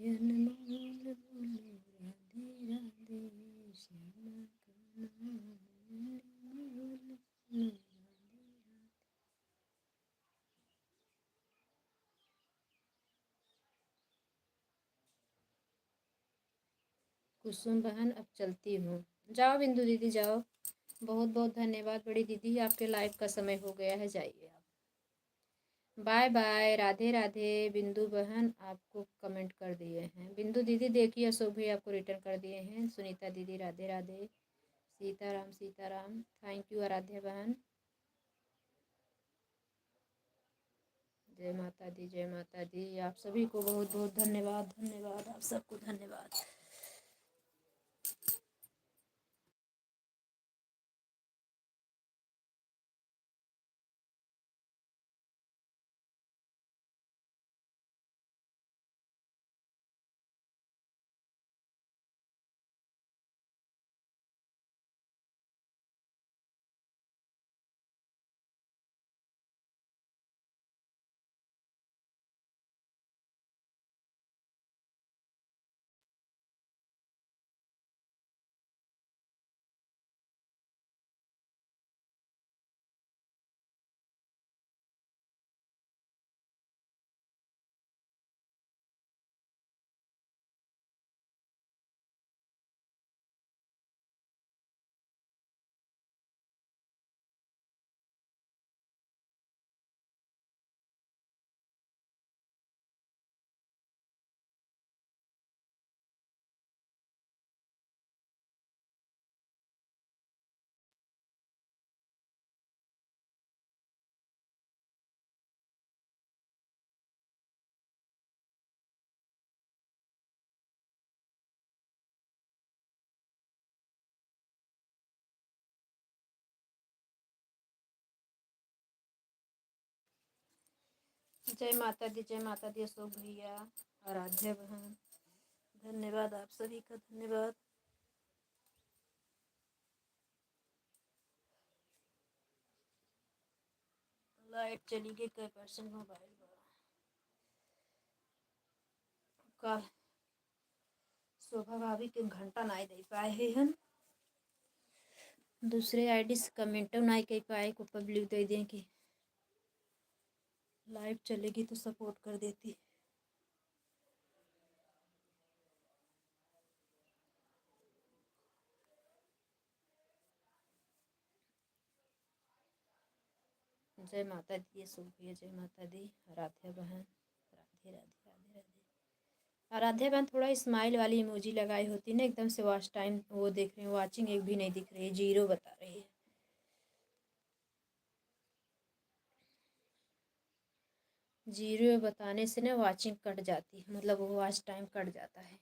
अनमोल बोलो, राधे राधे, श्यामा का नाम अनमोल बोलो, कुसुम बहन अब चलती हूँ। जाओ बिंदु दीदी जाओ, बहुत बहुत धन्यवाद बड़ी दीदी, आपके लाइव का समय हो गया है, जाइए आप। Bye bye, Radhe Radhe. बिंदु बहन आपको कमेंट कर दिए हैं, बिंदु दीदी देखिए, अशोक भी आपको रिटर्न कर दिए हैं। सुनीता दीदी राधे राधे, सीताराम सीताराम, थैंक यू आराध्या बहन। जय माता दी, जय माता दी। आप सभी को बहुत बहुत धन्यवाद, धन्यवाद, आप सबको धन्यवाद। जय माता दी अशोक भैया, आराध्या बहन, धन्यवाद आप सभी का, धन्यवाद। लाइट चली गई, कई परसेंट मोबाइल का शोभा भाभी के घंटा नहीं दे पाए हैं हम, दूसरे आईडी से कमेंट नहीं कर पाए को पब्लिक दे दें कि लाइव चलेगी तो सपोर्ट कर देती। जय माता दी अशोक भैया, जय माता दी आराध्या बहन, राधे राधे राधे राधे। आराध्या बहन थोड़ा स्माइल वाली इमोजी लगाई होती ना, एकदम से वॉच टाइम वो देख रहे हैं, वॉचिंग एक भी नहीं दिख रही है, 0 बता रही है। जीरो बताने से ना वॉचिंग कट जाती है, मतलब वो वॉच टाइम कट जाता है,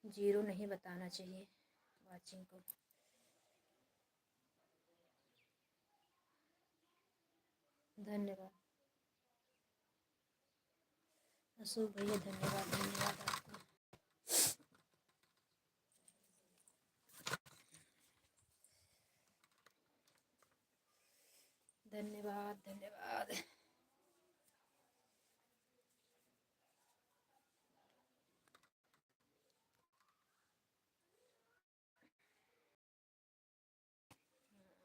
0 नहीं बताना चाहिए वॉचिंग को। धन्यवाद अशोक भैया, धन्यवाद धन्यवाद आपको। धन्यवाद धन्यवाद।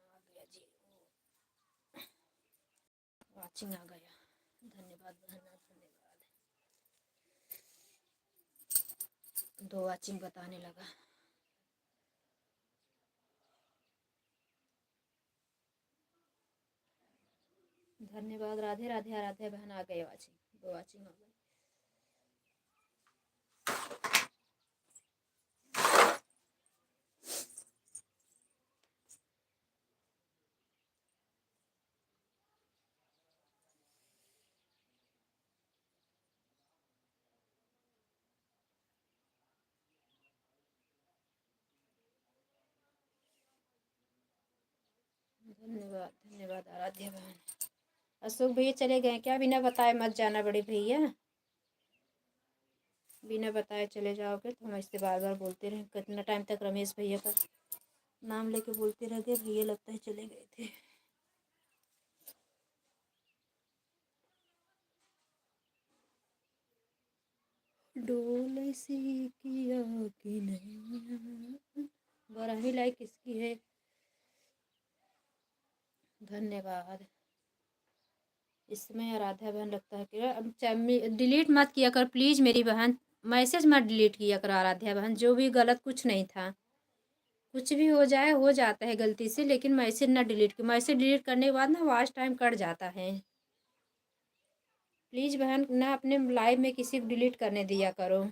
आ गया जी, वॉचिंग आ गया, धन्यवाद बहना, धन्यवाद। 2 वॉचिंग बताने लगा। धन्यवाद, राधे राधे आराध्या बहन, आ गए वॉचिंग, 2 वॉचिंग हो गई। धन्यवाद धन्यवाद आराध्या बहन। अशोक भैया चले गए क्या? बिना बताए मत जाना बड़े भैया, बिना बताए चले जाओगे तो हम ऐसे बार बार बोलते रहे। कितना टाइम तक रमेश भैया का नाम लेके बोलते रह गए, भैया लगता है चले गए थे। डोल सी किया कि नहीं, बराही लाइक किसकी है? धन्यवाद। इसमें आराध्या बहन लगता है कि अब डिलीट मत किया कर प्लीज़ मेरी बहन, मैसेज मत डिलीट किया कर आराध्या बहन, जो भी गलत कुछ नहीं था, कुछ भी हो जाए हो जाता है गलती से, लेकिन मैसेज ना डिलीट की, मैसेज डिलीट करने के बाद ना वॉच टाइम कट जाता है। प्लीज़ बहन ना अपने लाइव में किसी को डिलीट करने दिया करो,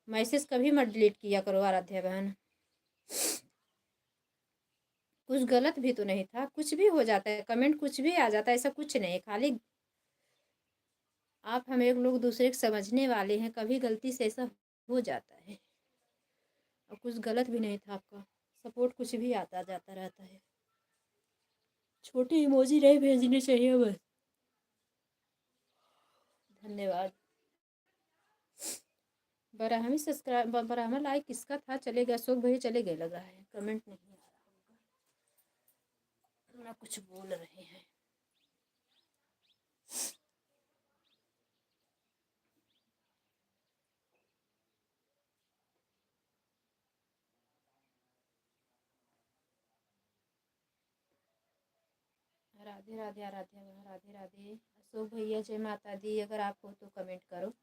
मैसेज कभी मत डिलीट किया करो आराध्या बहन। कुछ गलत भी तो नहीं था, कुछ भी हो जाता है, कमेंट कुछ भी आ जाता है, ऐसा कुछ नहीं है, खाली आप हम एक लोग दूसरे को समझने वाले हैं, कभी गलती से ऐसा हो जाता है, और कुछ गलत भी नहीं था आपका, सपोर्ट कुछ भी आता जाता रहता है, छोटी इमोजी नहीं भेजनी चाहिए बस। धन्यवाद। बराहमी सब्सक्राइब, बराहमा लाइक किसका था? चले गए अशोक भैया, चले गए लग रहा है, कमेंट नहीं आ रहा होगा, ना कुछ बोल रहे हैं। राधे राधे आराध्या बहन, राधे राधे अशोक भैया, जय माता दी। अगर आप हो तो कमेंट करो।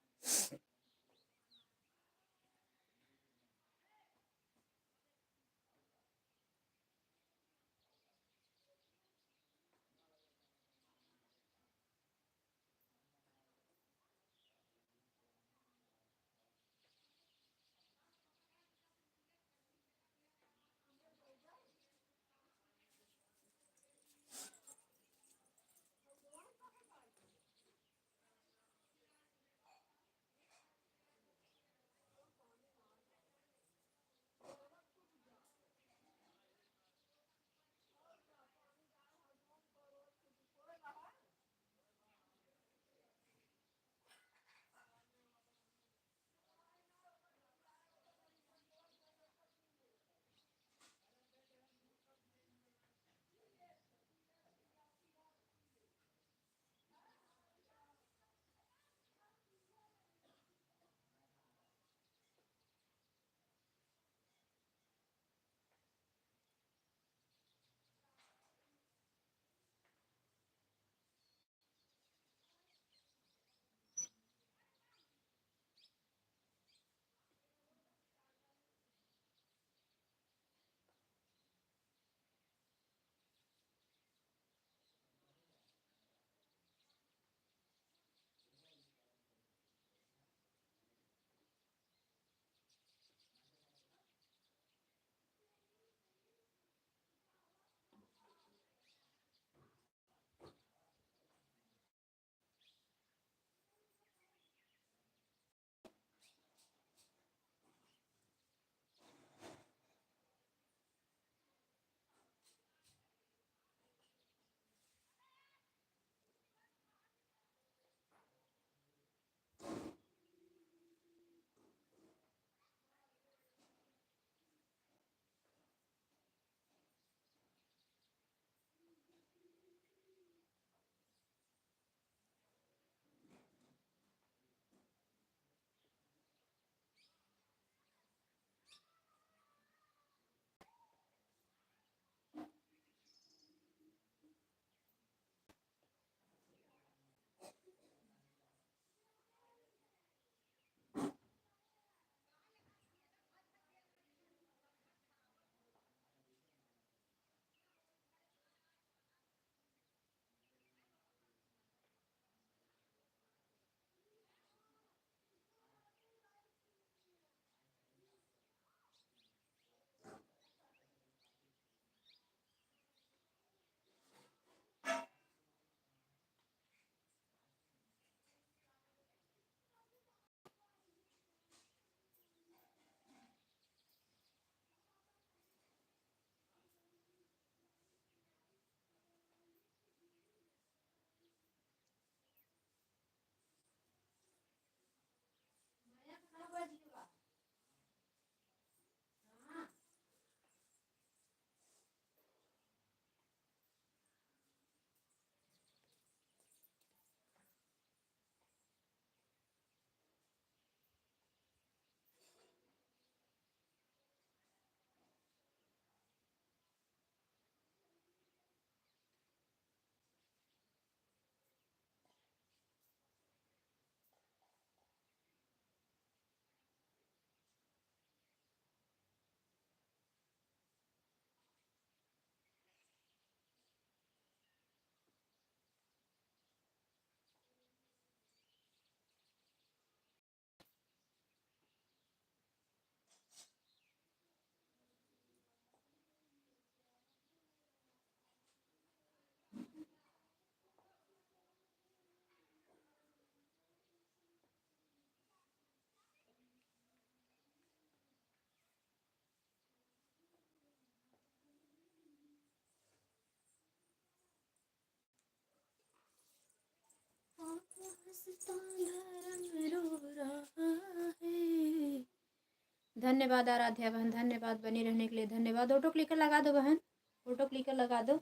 धन्यवाद आराध्या बहन, धन्यवाद बनी रहने के लिए, धन्यवाद। ऑटो क्लिकर लगा दो बहन, ऑटो क्लिकर लगा दो।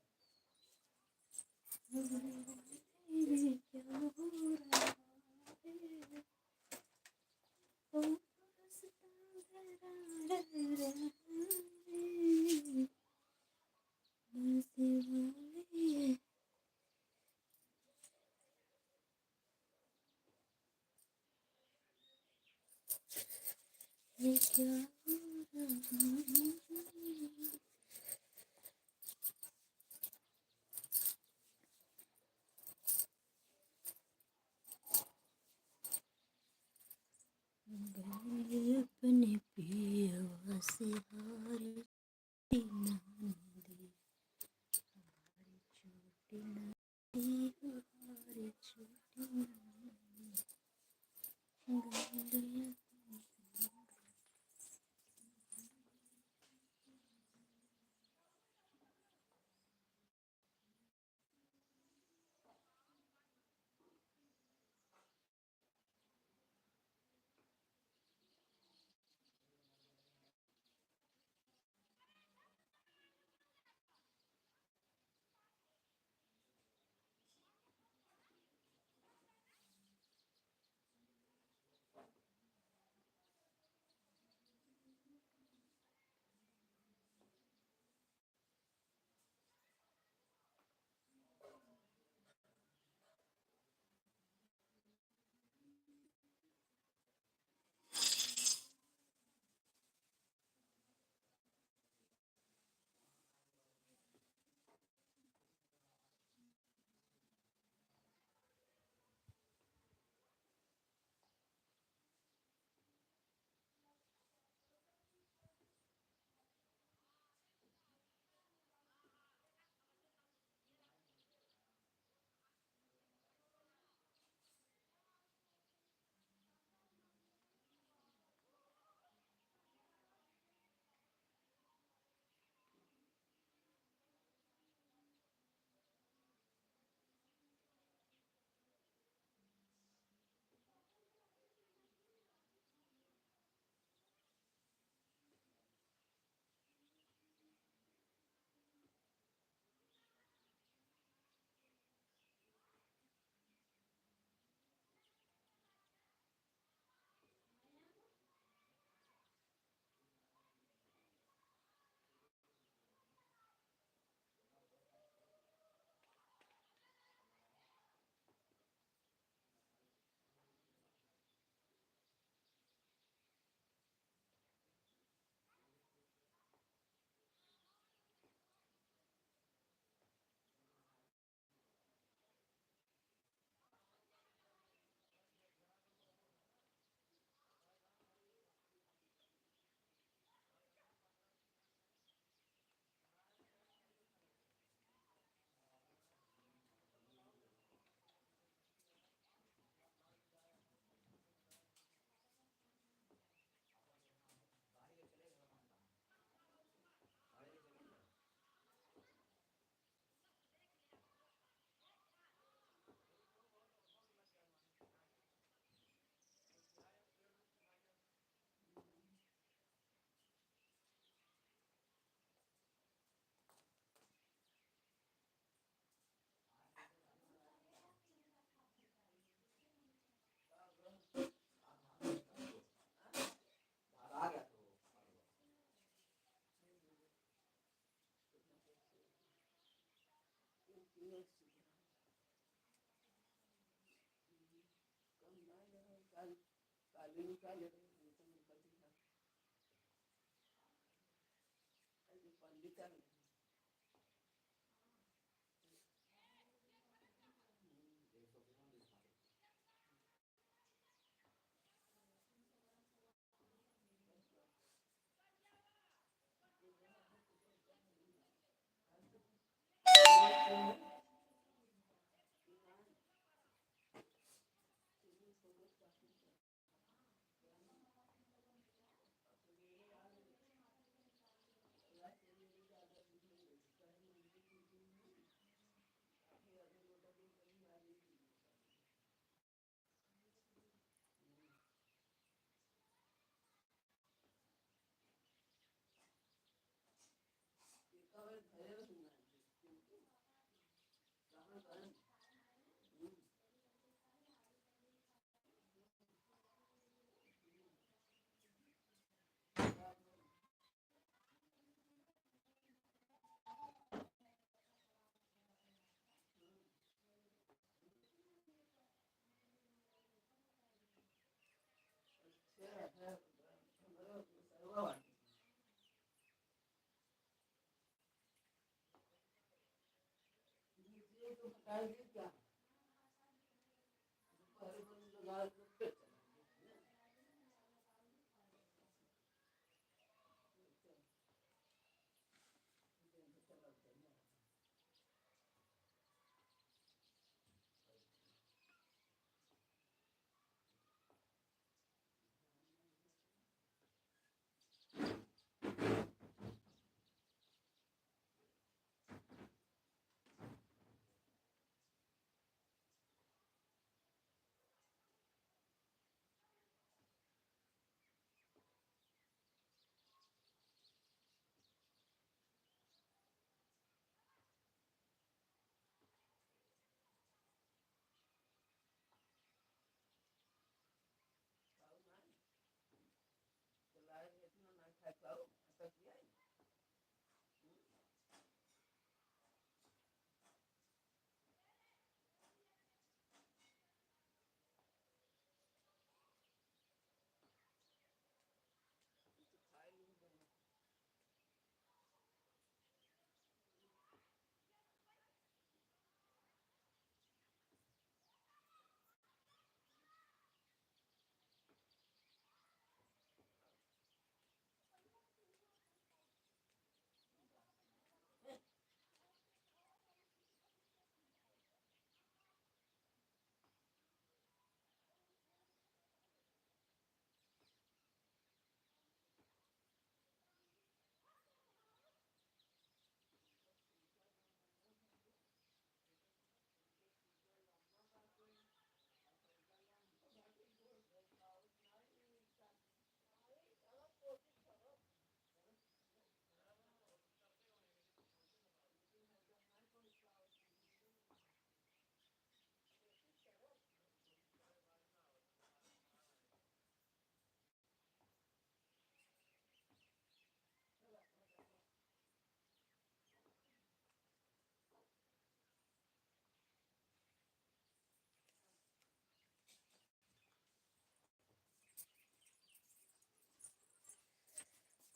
अपने पिया से हारे नंदी, हारे छोटी नंदी, हारे छोटी नंदी।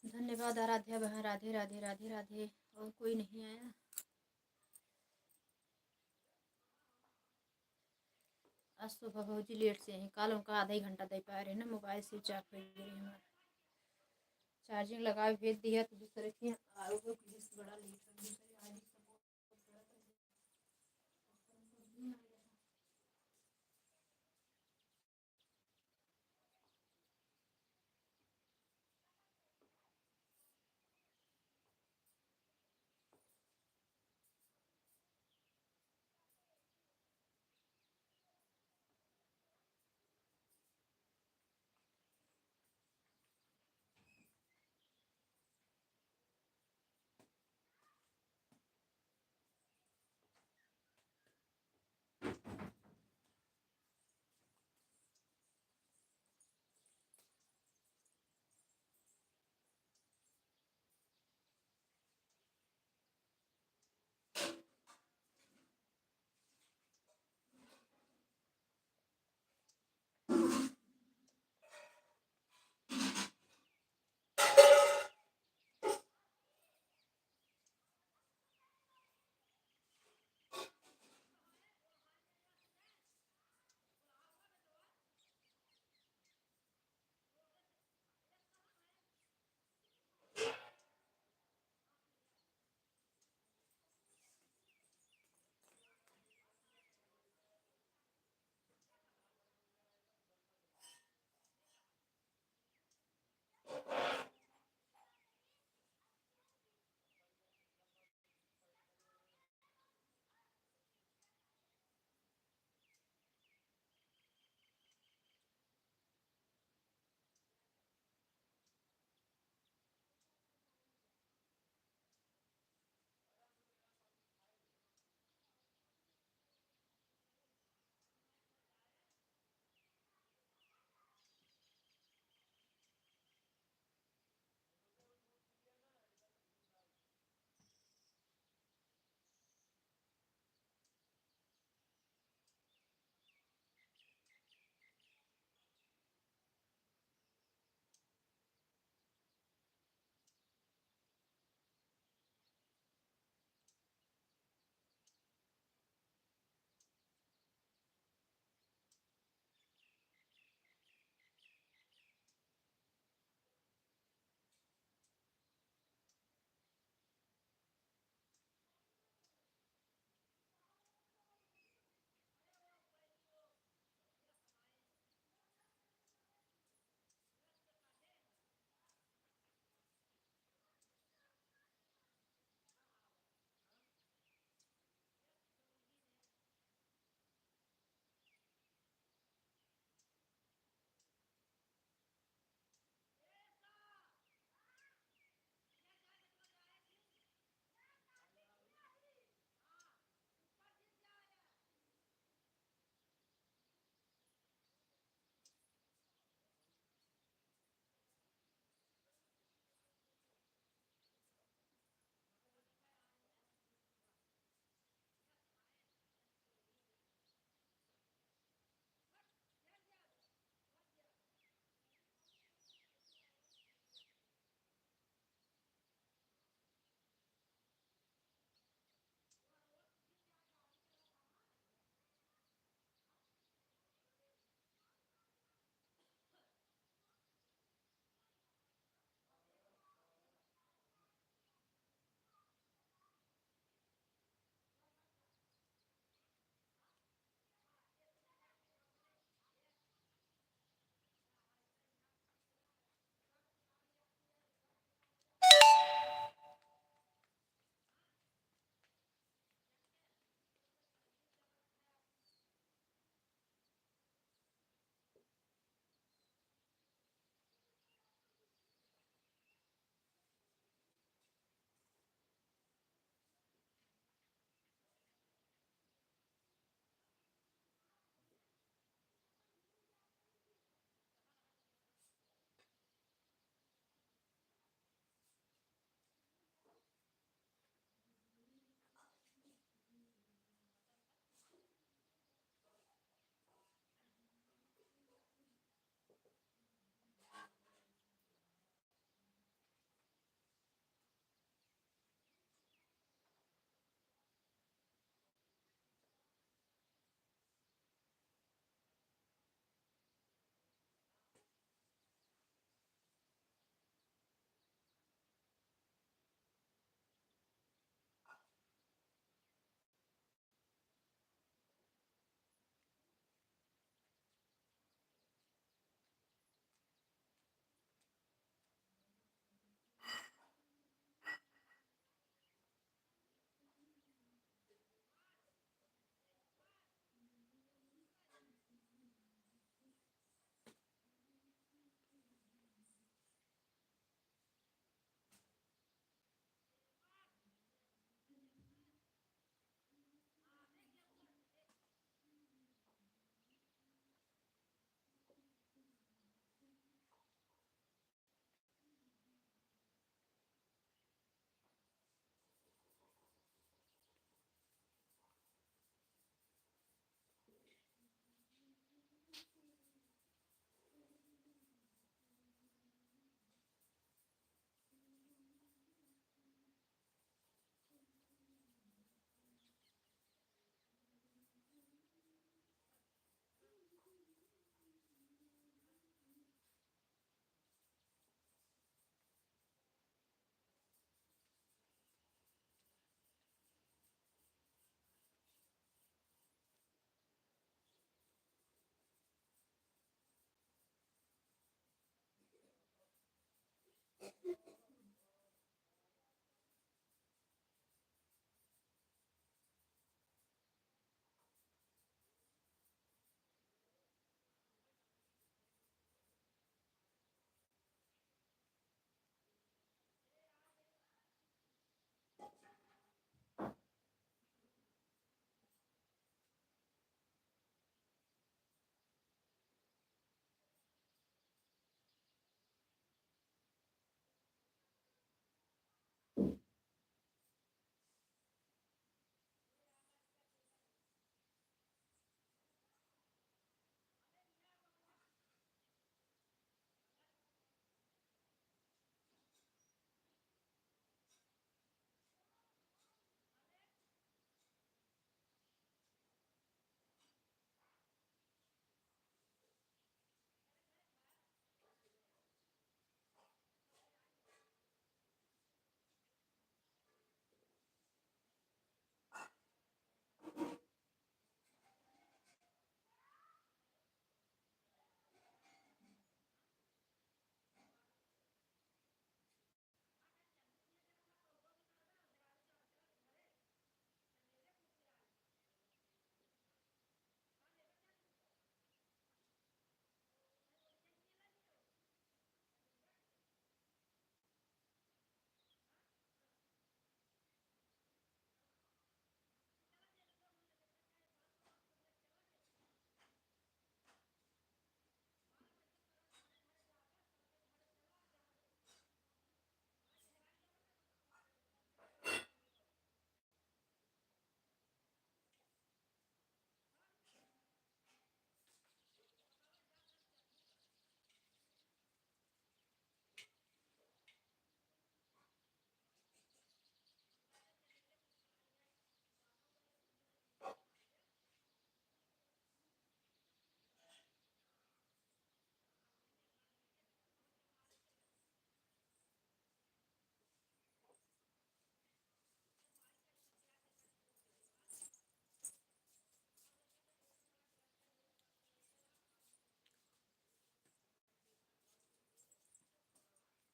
धन्यवाद आराध्या बहन, राधे राधे राधे राधे। और कोई नहीं आया? आज तो भौजी लेट से हैं, कल उनका आधा ही घंटा दे पा रहे हैं ना, मोबाइल स्विच ऑफ हो गई हमारा, चार्जिंग लगा भेज दिया तो दूसरे की आओगे प्लीज, बड़ा लेट है दूसरे आज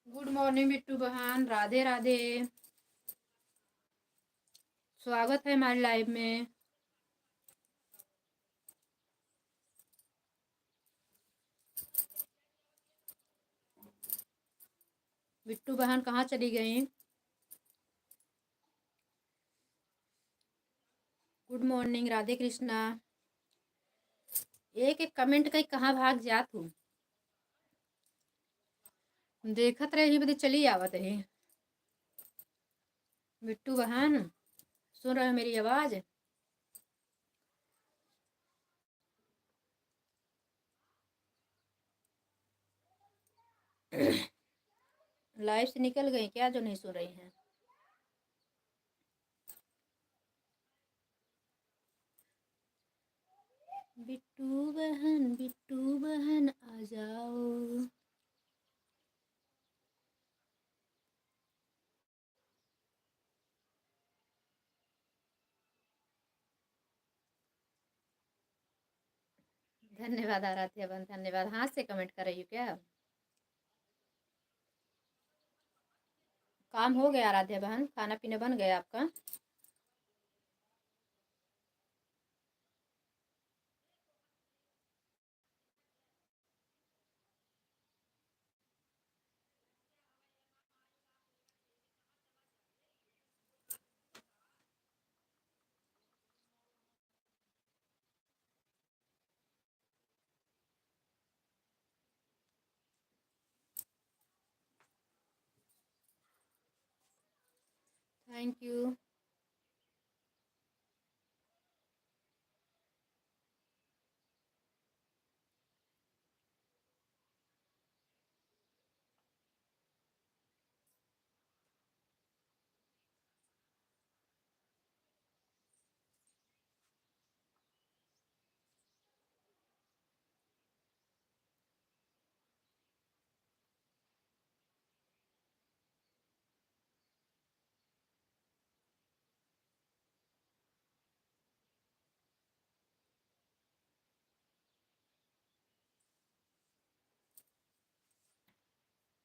गुड मॉर्निंग बिट्टू बहन, राधे राधे। स्वागत है हमारे लाइव में। बिट्टू बहन कहाँ चली गई? Good morning, Radhe Krishna. एक एक कमेंट कहीं कहाँ भाग जात हूँ। देखत रही बदी चली आवत रही। बिट्टू बहन सुन रहे हो मेरी आवाज? लाइव से निकल गई क्या जो नहीं सुन रही हैं? बिट्टू बहन आ जाओ। धन्यवाद आराध्या बहन, धन्यवाद। हाथ से कमेंट कर रही हो क्या? काम हो गया आराध्या बहन? खाना पीना बन गया आपका? Thank you.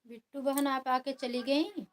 बिट्टू बहन आप आके चली गई?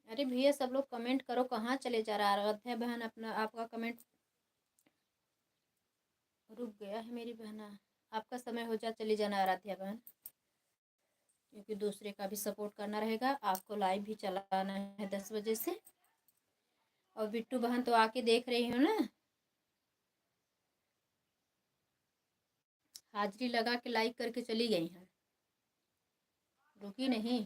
अरे भैया सब लोग कमेंट करो, कहाँ चले जा रहा है? आराध्या बहन अपना आपका कमेंट रुक गया है। मेरी बहना आपका समय हो जा चली जाना आराध्या बहन, क्योंकि दूसरे का भी सपोर्ट करना रहेगा। आपको लाइव भी चलाना है 10 बजे से। और बिट्टू बहन तो आके देख रही हो ना, हाजिरी लगा के लाइक करके चली गई हैं, रुकी नहीं।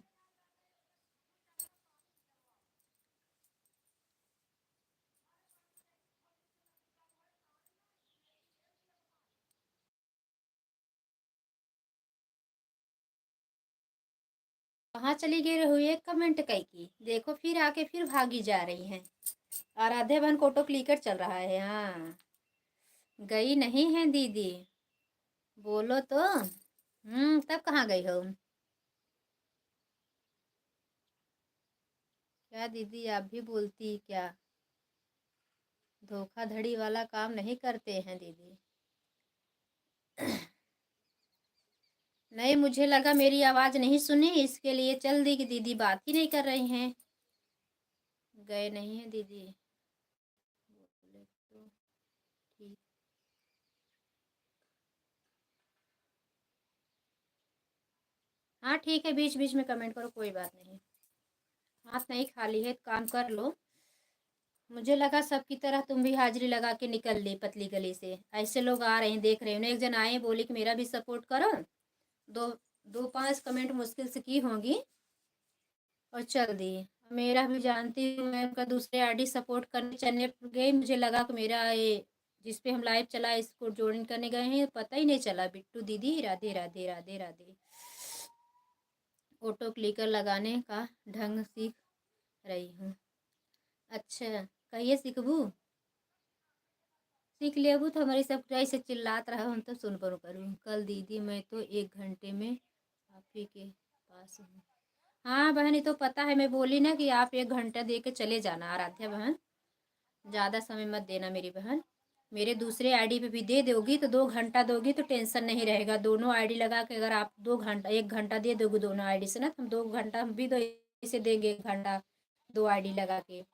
कहाँ चली गई रहो? एक कमेंट कई की देखो, फिर आके फिर भागी जा रही हैं। आराध्या बहन फोटो क्लिकर चल रहा है। हाँ, गई नहीं है दीदी, बोलो तो। तब कहाँ गई हो? क्या दीदी आप भी बोलती क्या? धोखाधड़ी वाला काम नहीं करते हैं दीदी। नहीं, मुझे लगा मेरी आवाज़ नहीं सुनी, इसके लिए चल दी कि दीदी बात ही नहीं कर रही हैं। गए नहीं हैं दीदी। बोले तो ठीक। हाँ ठीक है, बीच बीच में कमेंट करो, कोई बात नहीं। हाथ नहीं खाली है, काम कर लो। मुझे लगा सबकी तरह तुम भी हाजिरी लगा के निकल ली पतली गली से। ऐसे लोग आ रहे हैं, देख रहे हो। एक जन आए, बोली कि मेरा भी सपोर्ट करो। दो दो पांच कमेंट मुश्किल से की होंगी और चल दी। मेरा भी जानती हूँ, मैं उनका दूसरे आईडी सपोर्ट करने चलने गई, मुझे लगा कि मेरा ये जिस पे हम लाइव चला इसको ज्वाइन करने गए हैं, पता ही नहीं चला। बिट्टू दीदी राधे राधे राधे राधे। ऑटो क्लिकर लगाने का ढंग सीख रही हूँ। अच्छा, कहिए सीखबू। सीख लेबू तो हमारी सब ऐसे चिल्लात रहा, हम तो सुन पर करूँ। कल दीदी मैं तो 1 घंटे में आप ही के पास हूँ। हाँ बहन, ये तो पता है, मैं बोली ना कि आप 1 घंटा दे के चले जाना आराध्या बहन। ज़्यादा समय मत देना मेरी बहन। मेरे दूसरे आईडी पे भी दे दोगी तो 2 घंटा दोगी तो टेंशन नहीं रहेगा। दोनों आईडी लगा के अगर आप 2 घंटा 1 घंटा दे दोगे दोनों आईडी से ना, तो हम 2 घंटा हम भी तो इसे देंगे 1 घंटा। 2 आईडी लगा के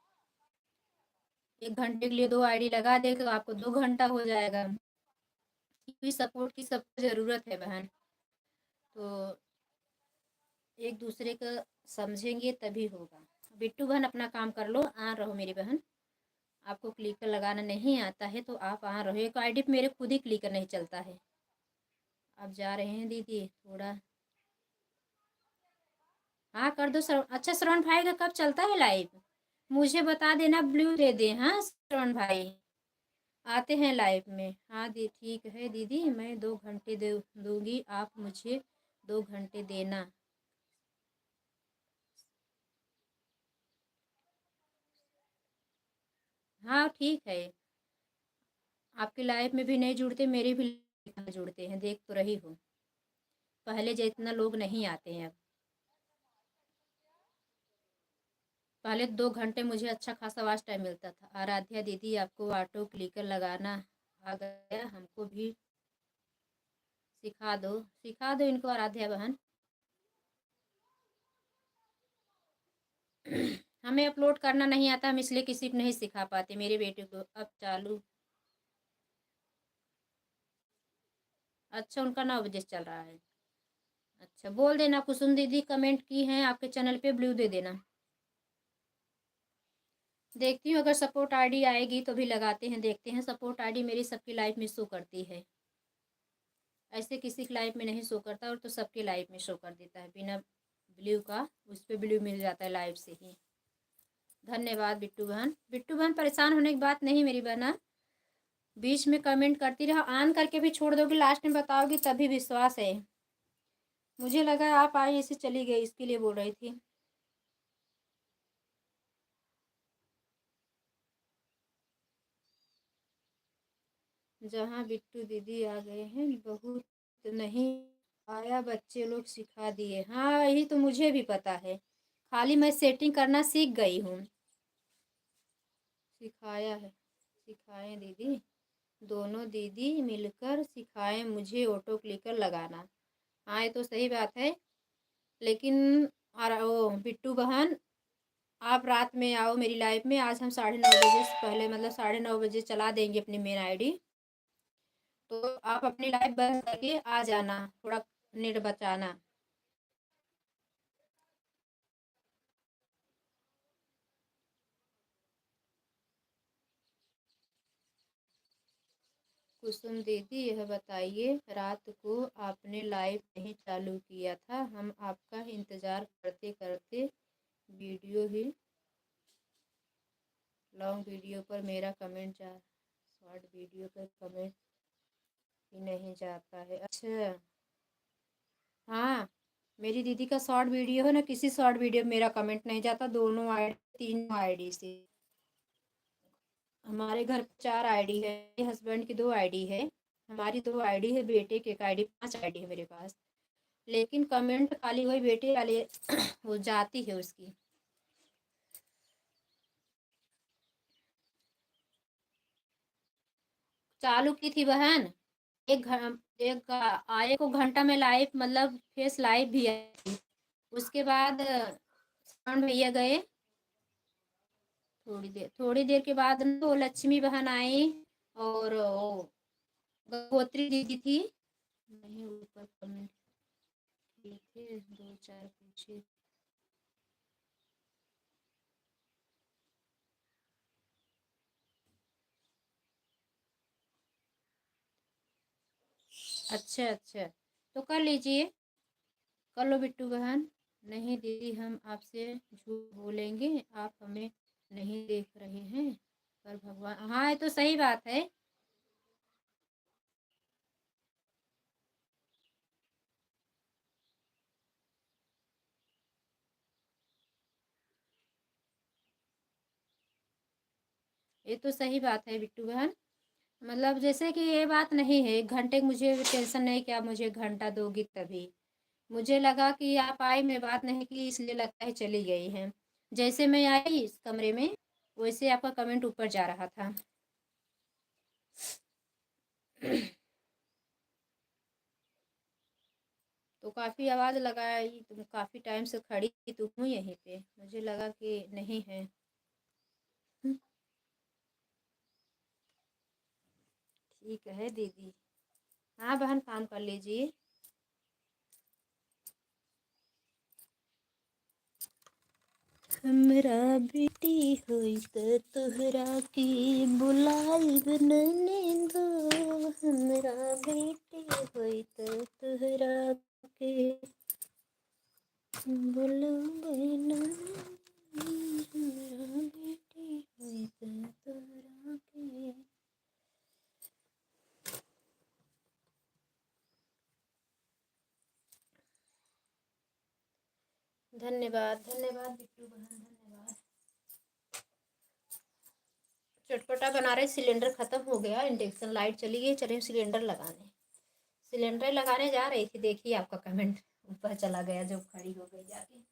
1 घंटे के लिए 2 आईडी लगा दे तो आपको 2 घंटा हो जाएगा। क्योंकि सपोर्ट की सबको ज़रूरत है बहन। तो एक दूसरे का समझेंगे तभी होगा। बिट्टू बहन अपना काम कर लो, आ रहो मेरी बहन। आपको क्लिकर लगाना नहीं आता है तो आप आ रहे हो। एक आईडी पे मेरे खुद ही क्लिकर नहीं चलता है। आप जा रहे हैं दीदी थोड़ा। हाँ कर दो सर। अच्छा, श्रवण भाई का कब चलता है लाइव, मुझे बता देना, ब्लू दे दे। हाँ श्रवण भाई आते हैं लाइव में। हाँ दी ठीक है दीदी, मैं 2 घंटे दे दूंगी, आप मुझे 2 घंटे देना। हाँ ठीक है। आपके लाइफ में भी नहीं जुड़ते, मेरे भी लाइफ में जुड़ते हैं, देख तो रही हूँ। पहले जितना लोग नहीं आते हैं अब। पहले 2 घंटे मुझे अच्छा खासा वाच टाइम मिलता था। आराध्या दीदी आपको ऑटो क्लिकर लगाना आ गया, हमको भी सिखा दो इनको आराध्या बहन। हमें अपलोड करना नहीं आता, हम इसलिए किसी को नहीं सिखा पाते। मेरे बेटे को अब चालू। अच्छा, उनका 9 बजे चल रहा है। अच्छा, बोल देना कुसुम दीदी कमेंट की हैं आपके चैनल पे, ब्लू दे देना। देखती हूँ अगर सपोर्ट आईडी आएगी तो भी लगाते हैं, देखते हैं। सपोर्ट आईडी मेरी सबकी लाइफ में शो करती है, ऐसे किसी की लाइफ में नहीं शो करता, और तो सबके लाइफ में शो कर देता है बिना ब्लू का। उस पर ब्लू मिल जाता है लाइव से ही। धन्यवाद बिट्टू बहन। बिट्टू बहन परेशान होने की बात नहीं मेरी बहना, बीच में कमेंट करती रहो, ऑन करके भी छोड़ दोगी, लास्ट में बताओगी तभी विश्वास है। मुझे लगा आप आई ऐसे चली गई, इसके लिए बोल रही थी। जहाँ बिट्टू दीदी आ गए हैं, बहुत नहीं आया, बच्चे लोग सिखा दिए। हाँ यही तो मुझे भी पता है, खाली मैं सेटिंग करना सीख गई हूँ। सिखाया है, सिखाएं दीदी, दोनों दीदी मिलकर सिखाएं मुझे ऑटो क्लिकर लगाना। हाँ ये तो सही बात है, लेकिन और वो बिट्टू बहन, आप रात में आओ मेरी लाइफ में। आज हम 9:30 बजे से पहले, मतलब 9:30 बजे चला देंगे अपनी मेन आईडी। तो आप अपनी लाइफ बंद करके आ जाना, थोड़ा नेट बचाना। कुसुम दीदी यह बताइए, रात को आपने लाइव नहीं चालू किया था, हम आपका इंतज़ार करते करते वीडियो ही लॉन्ग वीडियो पर मेरा कमेंट जा, शॉर्ट वीडियो पर कमेंट ही नहीं जाता है। अच्छा हाँ, मेरी दीदी का शॉर्ट वीडियो है ना, किसी शॉर्ट वीडियो में मेरा कमेंट नहीं जाता, दोनों आईडी, तीनों आईडी से। हमारे घर पे 4 आईडी है, हस्बैंड की 2 आईडी है, हमारी 2 आईडी है, बेटे की एक आईडी, 5 आईडी है मेरे पास। लेकिन कमेंट खाली वही बेटे वाले हो जाती है उसकी। चालू की थी बहन, आए को घंटा में लाइव मतलब फेस लाइव भी आई। उसके बाद श्रवण भैया गए। थोड़ी देर के बाद न तो लक्ष्मी बहन आई और गंगोत्री दीदी थी। नहीं, ऊपर कमेंट किए थे, दो चार पूछे। अच्छा अच्छा, तो कर लीजिए, कर लो बिट्टू बहन। नहीं दीदी, हम आपसे झूठ बोलेंगे, आप हमें नहीं देख रहे हैं, पर भगवान। हाँ, ये तो सही बात है। ये तो सही बात है बिट्टू बहन। मतलब जैसे कि ये बात नहीं है, 1 घंटे मुझे टेंशन नहीं कि आप मुझे 1 घंटा दोगी तभी। मुझे लगा कि आप आई, मैं बात नहीं की, इसलिए लगता है चली गई हैं। जैसे मैं आई इस कमरे में, वैसे आपका कमेंट ऊपर जा रहा था। तो काफ़ी आवाज़ लगाई, तुम काफ़ी टाइम से खड़ी तो हूँ यहीं पे, मुझे लगा कि नहीं है। ठीक है दीदी। हाँ बहन, काम कर लीजिए। हमरा बेटी होई त तोहरा के बुलाइब ननदो। हमरा बेटी होई त तोहरा के बुलाइब ननदो। हमरा बेटी होई त तोहरा के। धन्यवाद धन्यवाद बिट्टू बहन, धन्यवाद। चटपटा बना रहे, सिलेंडर खत्म हो गया, इंडक्शन लाइट चली गई, चले सिलेंडर लगाने। सिलेंडर लगाने जा रही थी, देखिए आपका कमेंट ऊपर चला गया, जो खड़ी हो गई जाके।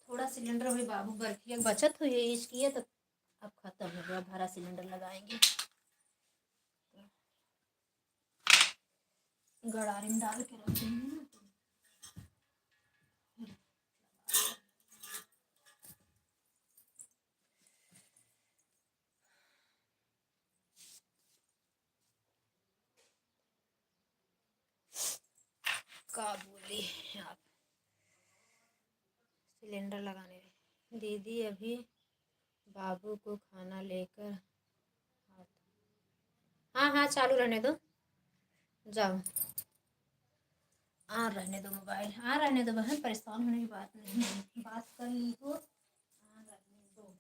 थोड़ा सिलेंडर हुई बाबू, बर्फी बचत हुई है इसकी है, तो अब खत्म हो गया, भरा सिलेंडर लगाएंगे। गड़ारी में डाल के रख देंगे ना। का बोली आप, सिलेंडर लगाने दीदी अभी बाबू को खाना लेकर। हाँ हाँ, चालू रहने दो, जाओ। हाँ रहने दो मोबाइल, हाँ रहने दो बहन, परेशान होने की बात नहीं है, बात कर ली तो हाँ रहने दो।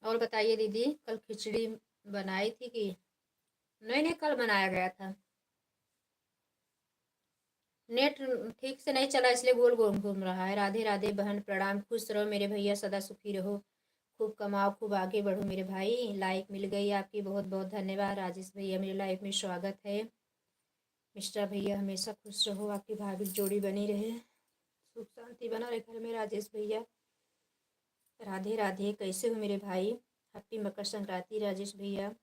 और बताइए दीदी, कल खिचड़ी बनाई थी कि नहीं? नहीं, कल बनाया गया था। नेट ठीक से नहीं चला, इसलिए गोल गोल घूम रहा है। राधे राधे बहन, प्रणाम। खुश रहो मेरे भैया, सदा सुखी रहो, खूब कमाओ, खूब आगे बढ़ो मेरे भाई। लाइक मिल गई आपकी, बहुत बहुत धन्यवाद। राजेश भैया मेरे लाइफ में स्वागत है। मिस्टर भैया हमेशा खुश रहो, आपकी भाभी जोड़ी बनी रहे, सुख शांति बना रहे घर में। राजेश भैया राधे राधे, कैसे हो मेरे भाई? हैप्पी मकर संक्रांति राजेश भैया।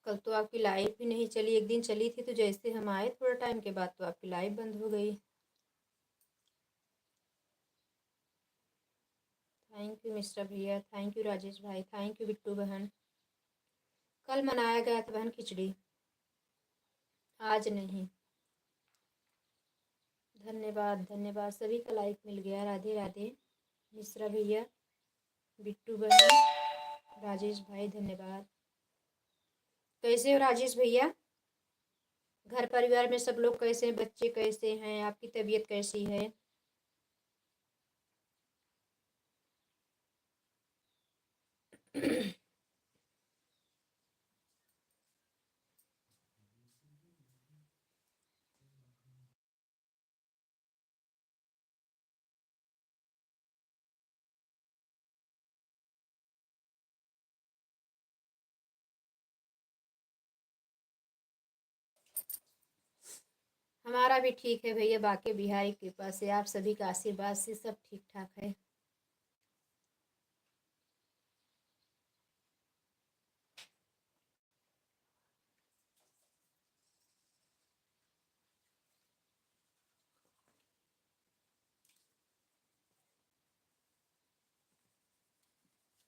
कल तो आपकी लाइव भी नहीं चली, एक दिन चली थी तो जैसे हम आए थोड़ा टाइम के बाद तो आपकी लाइव बंद हो गई। थैंक यू मिस्टर भैया, थैंक यू राजेश भाई, थैंक यू बिट्टू बहन। कल मनाया गया था बहन खिचड़ी, आज नहीं। धन्यवाद धन्यवाद, सभी का लाइक मिल गया। राधे राधे मिश्रा भैया, बिट्टू बहन, राजेश भाई धन्यवाद। कैसे हो राजेश भैया? घर परिवार में सब लोग कैसे हैं? बच्चे कैसे हैं? आपकी तबीयत कैसी है? हमारा भी ठीक है भैया, बाकी बिहारी कृपा से, आप सभी का आशीर्वाद से सब ठीक ठाक है।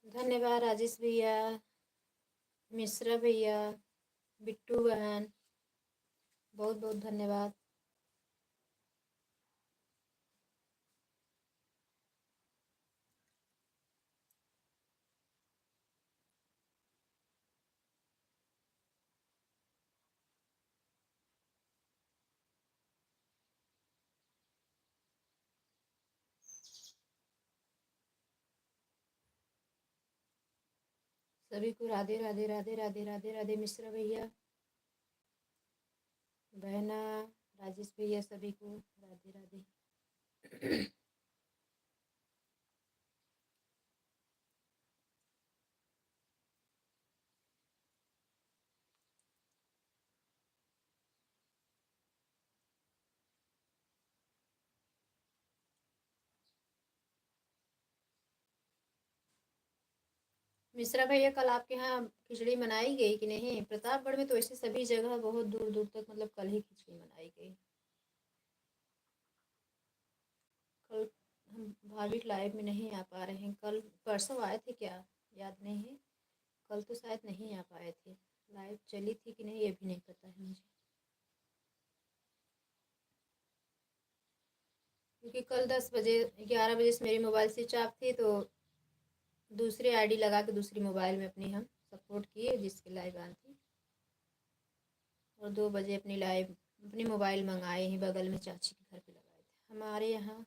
धन्यवाद राजेश भैया, मिश्रा भैया, बिट्टू बहन, बहुत बहुत धन्यवाद। सभी को राधे राधे राधे राधे राधे राधे। मिश्रा भैया, बहना, राजेश भैया, सभी को राधे राधे। मिश्रा भैया, कल आपके यहाँ खिचड़ी मनाई गई कि नहीं? प्रतापगढ़ में तो ऐसे सभी जगह बहुत दूर दूर तक मतलब कल ही खिचड़ी मनाई गई। कल हम भाभी लाइव में नहीं आ पा रहे हैं। कल परसों आए थे क्या, याद नहीं है। कल तो शायद नहीं आ पाए थे। लाइव चली थी कि नहीं ये भी नहीं पता है मुझे, क्योंकि कल 10 बजे 11 बजे से मेरी मोबाइल स्विच ऑफ थी, तो दूसरी आईडी लगा के दूसरी मोबाइल में अपनी हम सपोर्ट किए जिसकी लाइव आई थी, और 2 बजे अपनी लाइव अपनी मोबाइल मंगाए ही बगल में चाची के घर पे लगाए थे। हमारे यहाँ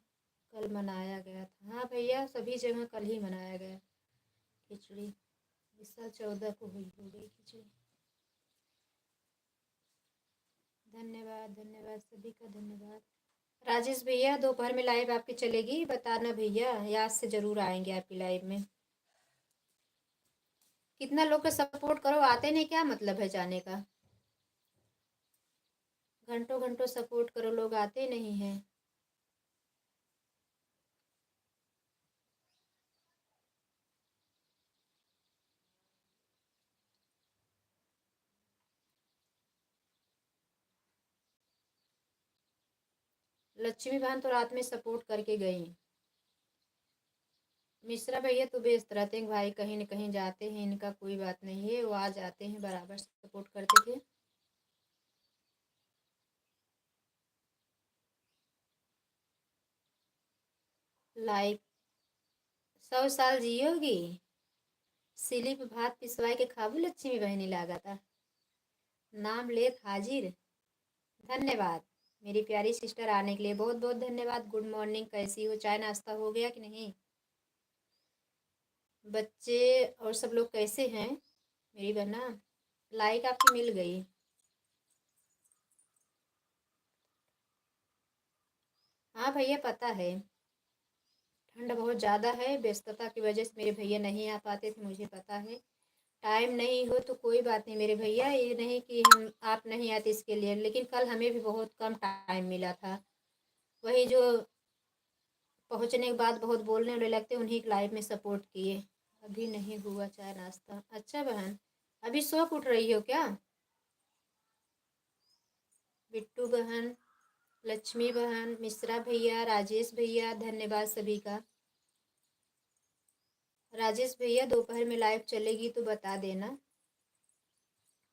कल मनाया गया था। हाँ भैया, सभी जगह कल ही मनाया गया खिचड़ी। इस साल 14 को हुई हो गई खिचड़ी। धन्यवाद धन्यवाद, सभी का धन्यवाद। राजेश भैया, दोपहर में लाइव आपकी चलेगी, बताना भैया, याद से जरूर आएंगे आपकी लाइव में। कितना लोग का सपोर्ट करो, आते नहीं, क्या मतलब है जाने का? घंटों घंटों सपोर्ट करो, लोग आते नहीं हैं। लक्ष्मी बहन तो रात में सपोर्ट करके गई। मिश्रा भैया तो व्यस्त रहते हैं भाई, कहीं न कहीं जाते हैं, इनका कोई बात नहीं है, वो आ जाते हैं, बराबर सपोर्ट करते थे। लाइव 100 साल जियोगी, सिलिप भात पिसवाए के खाबू लक्ष्मी बहनी लागता, नाम लेत हाजिर। धन्यवाद मेरी प्यारी सिस्टर, आने के लिए बहुत बहुत धन्यवाद। गुड मॉर्निंग, कैसी हो? चाय नाश्ता हो गया कि नहीं? बच्चे और सब लोग कैसे हैं मेरी बहना? लाइक आपकी मिल गई। हाँ भैया पता है, ठंड बहुत ज़्यादा है, व्यस्तता की वजह से मेरे भैया नहीं आ पाते थे, मुझे पता है। टाइम नहीं हो तो कोई बात नहीं मेरे भैया, ये नहीं कि हम आप नहीं आते इसके लिए, लेकिन कल हमें भी बहुत कम टाइम मिला था। वही जो पहुंचने के बाद बहुत बोलने वाले लगते उन्हीं के लाइफ में सपोर्ट किए। अभी नहीं हुआ चाय नाश्ता? अच्छा बहन, अभी सो उठ रही हो क्या? बिट्टू बहन, लक्ष्मी बहन, मिश्रा भैया, राजेश भैया, धन्यवाद सभी का। राजेश भैया दोपहर में लाइव चलेगी तो बता देना,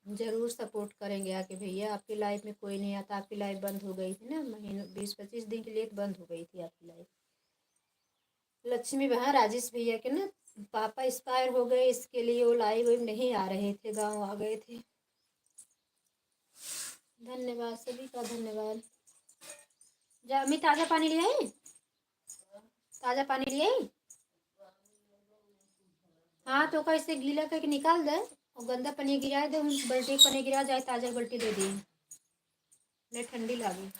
जरूर सपोर्ट करेंगे आके भैया। आपकी लाइफ में कोई नहीं आता, आपकी लाइफ बंद हो गई थी ना, महीनों 20-25 दिन के लिए तो बंद हो गई थी आपकी लाइफ। लक्ष्मी बहन, राजेश भैया के ना पापा एक्सपायर हो गए, इसके लिए वो लाइव नहीं आ रहे थे, गांव आ गए थे। धन्यवाद सभी का, धन्यवाद। जा अम्मी ताज़ा पानी ले आई, ताज़ा पानी ले आई। हाँ तो कैसे गीला करके निकाल दे और गंदा पानी गिरा दे, बाल्टी पानी गिरा जाए, ताज़ा बाल्टी दे दी, नहीं ठंडी लागी।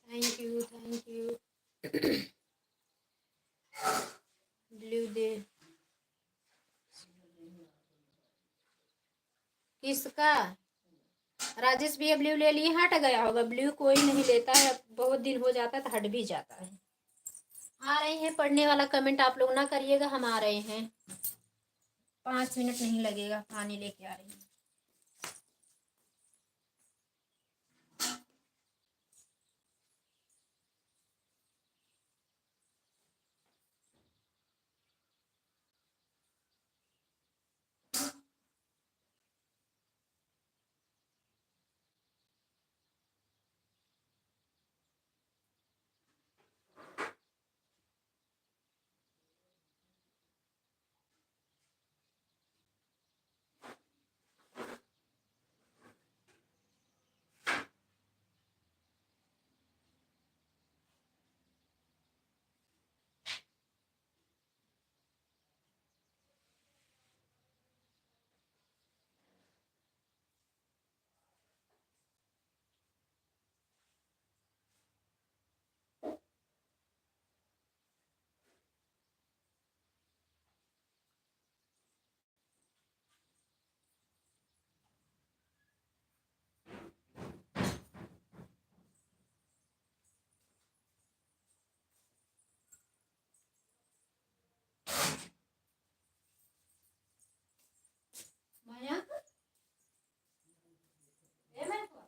Thank you, thank you. ब्लू दे किसका? राजेश भैया ब्लू ले लिए, हट गया होगा। ब्लू कोई नहीं लेता है, बहुत दिन हो जाता है तो हट भी जाता है। आ रहे हैं, पढ़ने वाला कमेंट आप लोग ना करिएगा, हम आ रहे हैं, 5 मिनट नहीं लगेगा, पानी लेके आ रही हूँ। माया, ए मैं तो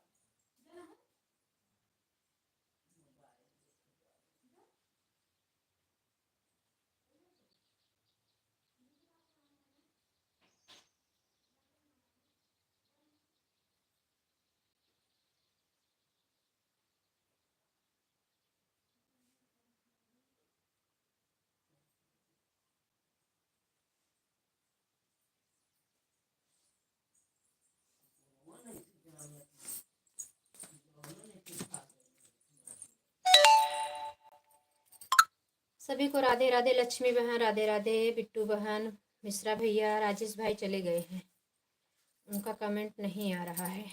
सभी को राधे राधे। लक्ष्मी बहन राधे राधे, बिट्टू बहन, मिश्रा भैया, राजेश भाई चले गए हैं, उनका कमेंट नहीं आ रहा है।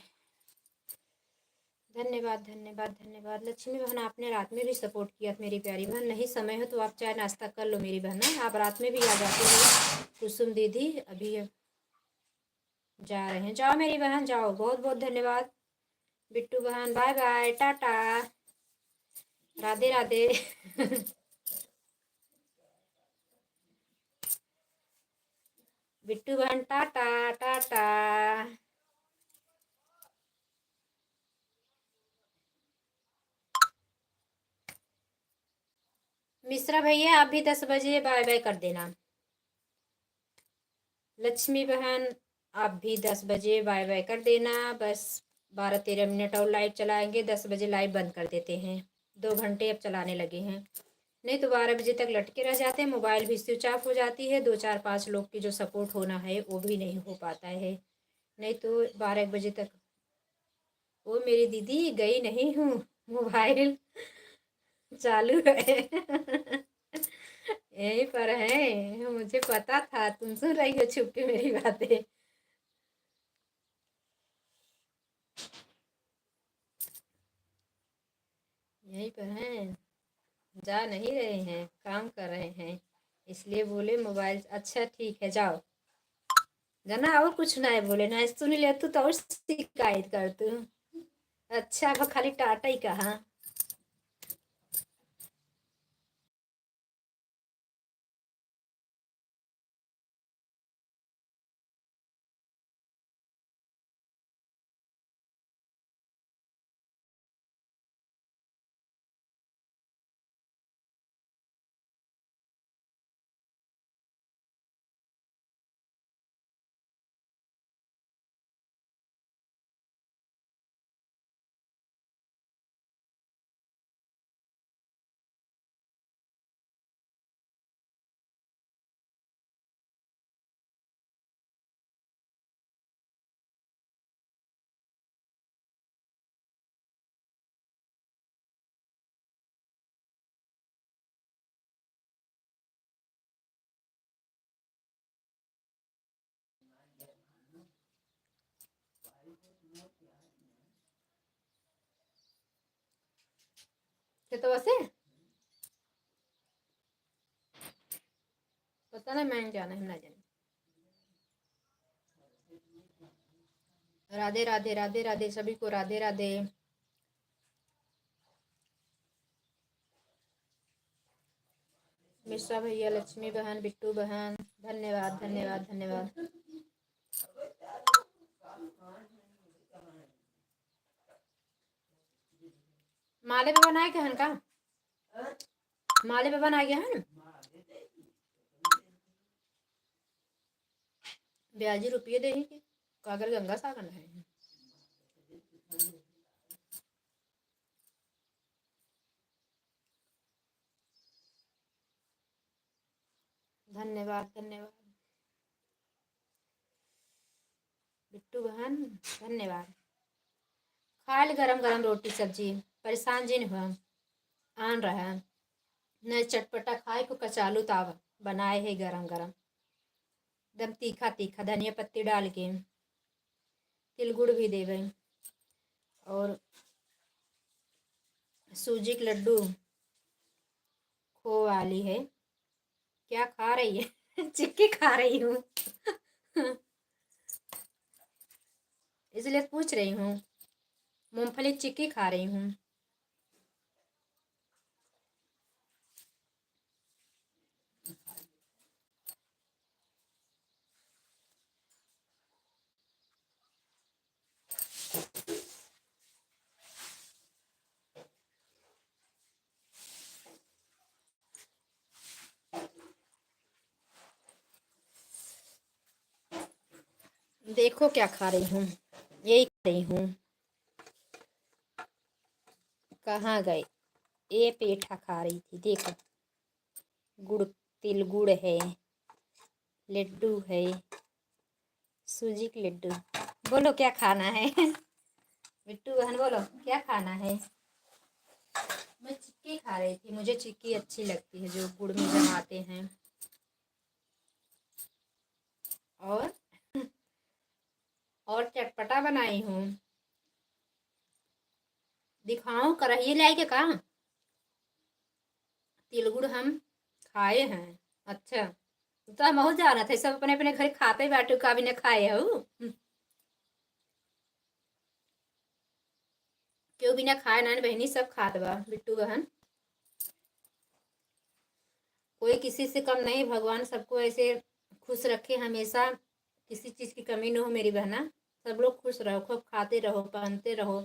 धन्यवाद, धन्यवाद, धन्यवाद। लक्ष्मी बहन आपने रात में भी सपोर्ट किया मेरी प्यारी बहन, नहीं समय हो तो आप चाय नाश्ता कर लो मेरी बहन, आप रात में भी आ जाते हो। कुसुम दीदी अभी जा रहे हैं, जाओ मेरी बहन जाओ, बहुत बहुत धन्यवाद। बिट्टू बहन बाय बाय, टाटा, राधे राधे। बिट्टू बहन टाटा, टाटा। मिश्रा भैया आप भी 10 बजे बाय बाय कर देना। लक्ष्मी बहन आप भी 10 बजे बाय बाय कर देना, बस 12-13 मिनट और लाइव चलाएंगे, 10 बजे लाइव बंद कर देते हैं, 2 घंटे अब चलाने लगे हैं, नहीं तो 12 बजे तक लटके रह जाते हैं, मोबाइल भी स्विच ऑफ हो जाती है, 2-4-5 लोग की जो सपोर्ट होना है वो भी नहीं हो पाता है, नहीं तो 12 बजे तक। वो मेरी दीदी गई नहीं हूँ, मोबाइल चालू है। यहीं पर है, मुझे पता था तुम सुन रही हो छुप के मेरी बातें। यहीं पर हैं, जा नहीं रहे हैं, काम कर रहे हैं, इसलिए बोले मोबाइल। अच्छा ठीक है जाओ, जाना। और कुछ ना है बोले ना, सुन ले तू तो और शिकायत कर तू। अच्छा अब खाली टाटा ही कहा। तो वैसे पता नहीं, मैं जाना है ना जाने। राधे राधे राधे राधे सभी को, राधे राधे। मिश्रा भैया, लक्ष्मी बहन, बिट्टू बहन, धन्यवाद धन्यवाद धन्यवाद। माले पे बनाए कहन का, माले पे बनाए गए हैं। ब्याजी रुपये दे ही के कागर गंगा सागर है। धन्यवाद धन्यवाद बिट्टू बहन, धन्यवाद। खाल गरम गरम रोटी सब्जी, परेशान जिन हुआ आन रहा न चटपटा खाए को कचालू ताव बनाए है गरम गरम, एकदम तीखा तीखा धनिया पत्ती डाल के, तिल गुड़ भी देवे, और सूजी के लड्डू खो वाली है। क्या खा रही है? चिक्की खा रही हूँ। इसलिए पूछ रही हूँ, मूंगफली चिक्की खा रही हूँ। देखो क्या खा रही हूँ, यही खा रही हूँ। कहाँ गए? ये पेठा खा रही थी, देखो। गुड़, तिल गुड़ है, लड्डू है, सूजी के लड्डू। बोलो क्या खाना है? बिट्टू बहन बोलो क्या खाना है? मैं चिक्की खा रही थी, मुझे चिक्की अच्छी लगती है जो गुड़ में जमाते हैं। और और चटपटा बनाई हूँ, दिखाऊं? कराइए लाई के कहा तिलगुड़ हम खाए हैं। अच्छा तो हम बहुत जाना थे, सब अपने अपने घर खाते बैठे का भी न खाए हो। क्यों बिना खाए ना बहनी सब खात बा बिट्टू बहन। कोई किसी से कम नहीं, भगवान सबको ऐसे खुश रखे हमेशा, किसी चीज की कमी न हो मेरी बहना। सब लोग खुश रहो, खूब खाते रहो, पहनते रहो,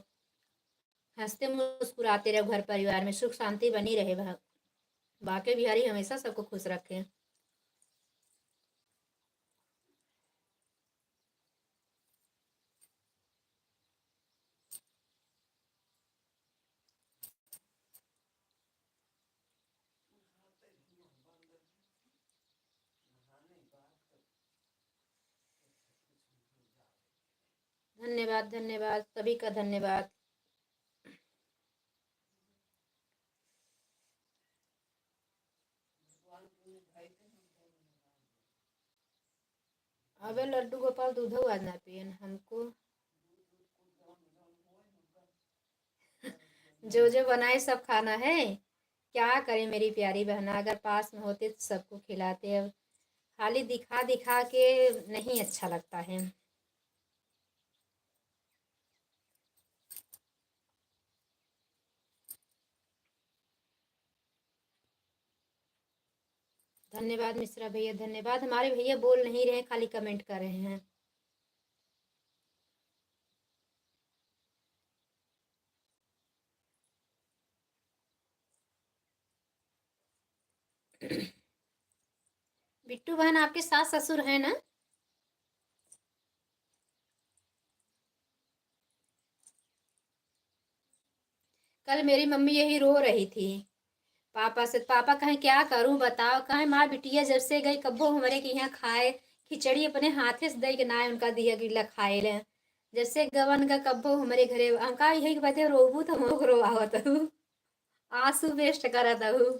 हंसते मुस्कुराते रहो, घर परिवार में सुख शांति बनी रहे। बाके बिहारी हमेशा सबको खुश रखे। धन्यवाद धन्यवाद सभी का, धन्यवाद। अबे लड्डू गोपाल दूधो आज ना पियन हमको जो जो बनाए सब खाना है। क्या करें मेरी प्यारी बहना, अगर पास में होते तो सबको खिलाते। अब खाली दिखा दिखा के नहीं अच्छा लगता है। धन्यवाद मिश्रा भैया, धन्यवाद। हमारे भैया बोल नहीं रहे, खाली कमेंट कर रहे हैं। बिट्टू बहन आपके सास ससुर हैं ना? कल मेरी मम्मी यही रो रही थी पापा से। पापा कहें क्या करूं बताओ, कहें माँ बिटिया जब से गई कब्बो हमारे के यहाँ खाए खिचड़ी अपने हाथे से दे के ना उनका दिया गिला खाए ले। जब से गवन का कब्बो हमारे घरे अंका यही बातें रोबू तो मोग रोआवत हूँ, आंसू वेस्ट करत हूँ।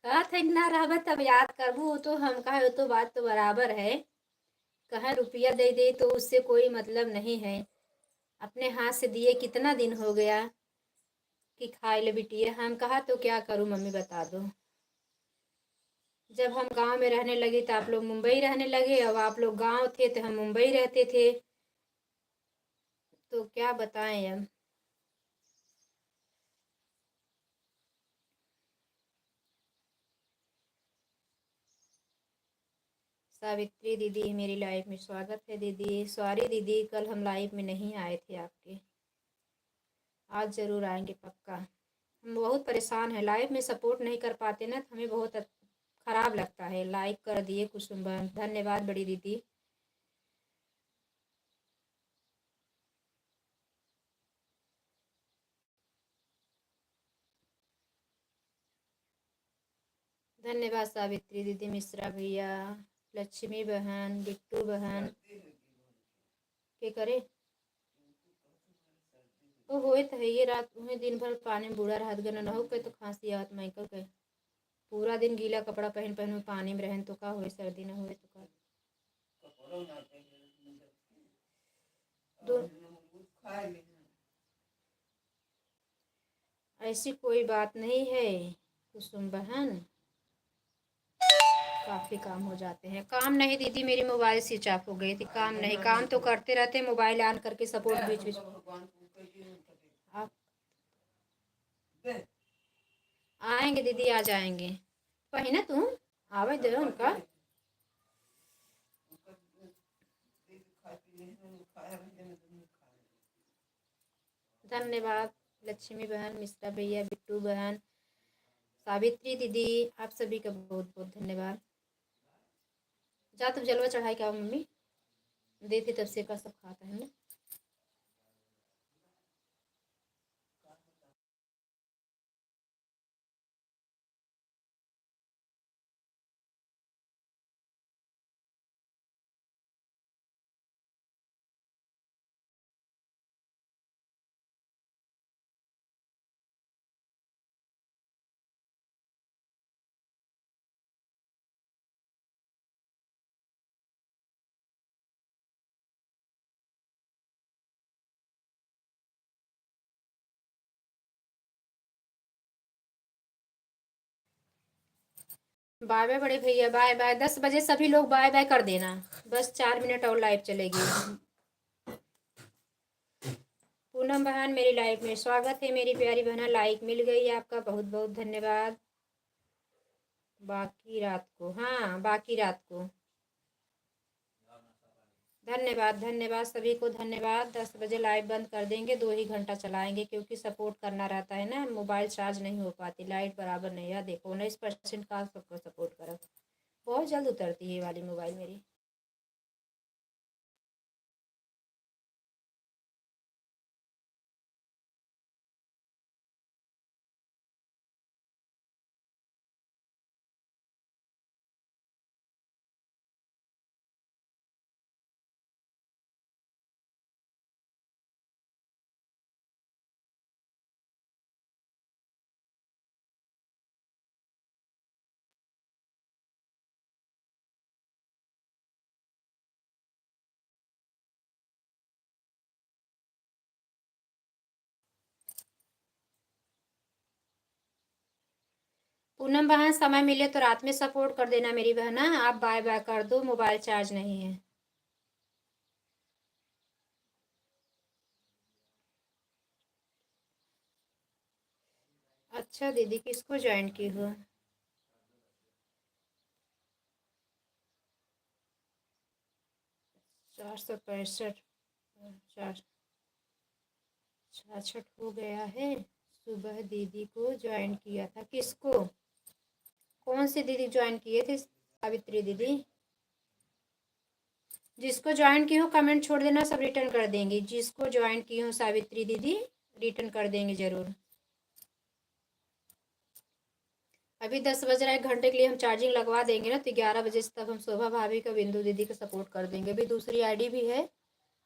कहा था ना रहबे तब याद करबू, वो तो हम कहे वो तो बात तो बराबर है। कहे रुपया दे दे तो उससे कोई मतलब नहीं है। अपने हाथ से दिए कितना दिन हो गया कि खाए ले बिटिया। हम कहा तो क्या करूं मम्मी बता दो। जब हम गांव में रहने लगे तो आप लोग मुंबई रहने लगे, अब आप लोग गांव थे तो हम मुंबई रहते थे। तो क्या बताएं अब। सावित्री दीदी मेरी लाइफ में स्वागत है दीदी। सॉरी दीदी कल हम लाइव में नहीं आए थे आपके, आज ज़रूर आएंगे पक्का। हम बहुत परेशान हैं, लाइव में सपोर्ट नहीं कर पाते ना तो हमें बहुत ख़राब लगता है। लाइक कर दिए कुसुम बहन, धन्यवाद बड़ी दीदी। धन्यवाद सावित्री दीदी, मिश्रा भैया, लक्ष्मी बहन, बिट्टू बहन के करे। तो होए तो है ये रात उन्हें दिन भर पानी में बूढ़ा रहत गन न हो के तो खांसी आवत माइकल के। पूरा दिन गीला कपड़ा पहन पहन में पानी में रहन तो का होए, सर्दी न होए तो का। दो ऐसी कोई बात नहीं है कुसुम बहन, काफ़ी काम हो जाते हैं। काम नहीं दीदी मेरी मोबाइल स्विच ऑफ हो गई थी, काम नहीं, काम तो करते रहते मोबाइल ऑन करके सपोर्ट बीच बीच आप आएंगे दीदी, आ जाएंगे। वही ना तुम आवे दे उनका। धन्यवाद लक्ष्मी बहन, मिश्रा भैया, बिट्टू बहन, सावित्री दीदी, आप सभी का बहुत बहुत धन्यवाद। जा तुम जलवा चढ़ाई क्या मम्मी देती तब से का सब खाता है ना। बाय बाय बड़े भैया, बाय बाय। 10 बजे सभी लोग बाय बाय कर देना, बस 4 मिनट और लाइव चलेगी। पूनम बहन मेरी लाइफ में स्वागत है मेरी प्यारी बहना, लाइक मिल गई आपका, बहुत बहुत धन्यवाद। बाकी रात को, हाँ बाकी रात को। धन्यवाद धन्यवाद सभी को, धन्यवाद। 10 बजे लाइव बंद कर देंगे, 2 ही घंटा चलाएंगे क्योंकि सपोर्ट करना रहता है ना, मोबाइल चार्ज नहीं हो पाती, लाइट बराबर नहीं है। देखो 19% का सबको सपोर्ट करो, बहुत जल्द उतरती है ये वाली मोबाइल मेरी। पूनम बहन समय मिले तो रात में सपोर्ट कर देना मेरी बहना। आप बाय बाय कर दो, मोबाइल चार्ज नहीं है। अच्छा दीदी, किसको ज्वाइन की हो? 465 4 66 हो गया है। सुबह दीदी को ज्वाइन किया था। किसको? कौन सी दीदी ज्वाइन किए थे? सावित्री दीदी। जिसको ज्वाइन की हो कमेंट छोड़ देना, सब रिटर्न कर देंगे। जिसको ज्वाइन की हो सावित्री दीदी, रिटर्न कर देंगे ज़रूर। अभी 10 बज रहा है, 1 घंटे के लिए हम चार्जिंग लगवा देंगे ना, तो 11 बजे से तब हम शोभा भाभी का, बिंदु दीदी का सपोर्ट कर देंगे। अभी दूसरी आईडी भी है,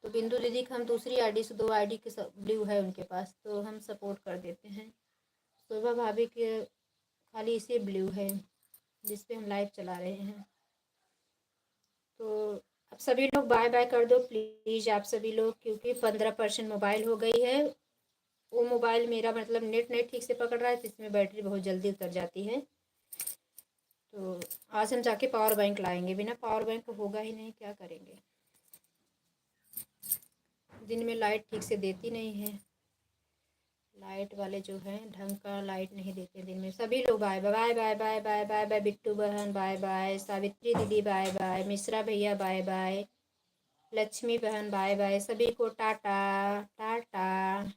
तो बिंदु दीदी का हम दूसरी आईडी से, 2 आईडी के ब्लू है उनके पास, तो हम सपोर्ट कर देते हैं। शोभा भाभी के खाली इसी ब्लू है जिस पे हम लाइव चला रहे हैं। तो अब सभी लोग बाय बाय कर दो प्लीज़, आप सभी लोग, क्योंकि 15% मोबाइल हो गई है। वो मोबाइल मेरा मतलब नेट नहीं ठीक से पकड़ रहा है, तो इसमें बैटरी बहुत जल्दी उतर जाती है। तो आज हम जाके पावर बैंक लाएंगे, बिना पावर बैंक होगा ही नहीं, क्या करेंगे। दिन में लाइट ठीक से देती नहीं है, लाइट वाले जो हैं ढंग का लाइट नहीं देते दिन में। सभी लोग bye bye bye bye bye bye bye. Bittu बहन बाय बाय, सावित्री दीदी बाय बाय, मिश्रा भैया बाय बाय, लक्ष्मी बहन बाय बाय। सभी को टाटा टाटा।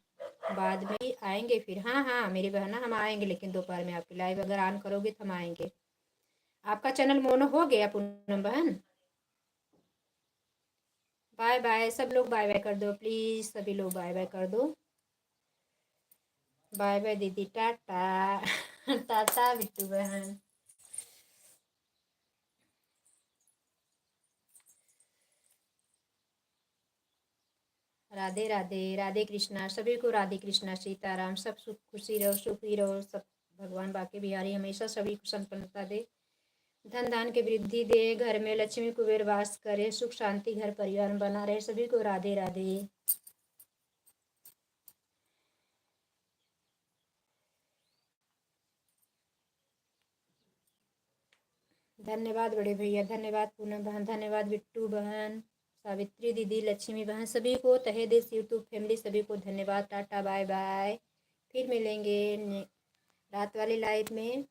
बाद में आएंगे फिर। हाँ हाँ मेरी बहना, हम आएंगे, लेकिन दोपहर में आपकी लाइव अगर ऑन करोगे तो हम आएंगे। आपका चैनल मोनो हो गया पूनम बहन? बाय बाय, सब लोग बाय बाय कर दो प्लीज़, सभी लोग बाय बाय कर दो। बाय बाय दीदी, टाटा टाटा बिट्टू बहन। राधे राधे, राधे कृष्णा, सभी को राधे कृष्णा, सीताराम। सब सुख खुशी रहो, सुखी रहो, सब भगवान बाके बिहारी हमेशा सभी को संपन्नता दे, धन धान की वृद्धि दे, घर में लक्ष्मी कुबेर वास करे, सुख शांति घर परिवार में बना रहे। सभी को राधे राधे। धन्यवाद बड़े भैया, धन्यवाद पूनम बहन, धन्यवाद बिट्टू बहन, सावित्री दीदी, लक्ष्मी बहन, सभी को तहे दिल से यूट्यूब फैमिली सभी को धन्यवाद। टाटा बाय बाय, फिर मिलेंगे रात वाली लाइव में।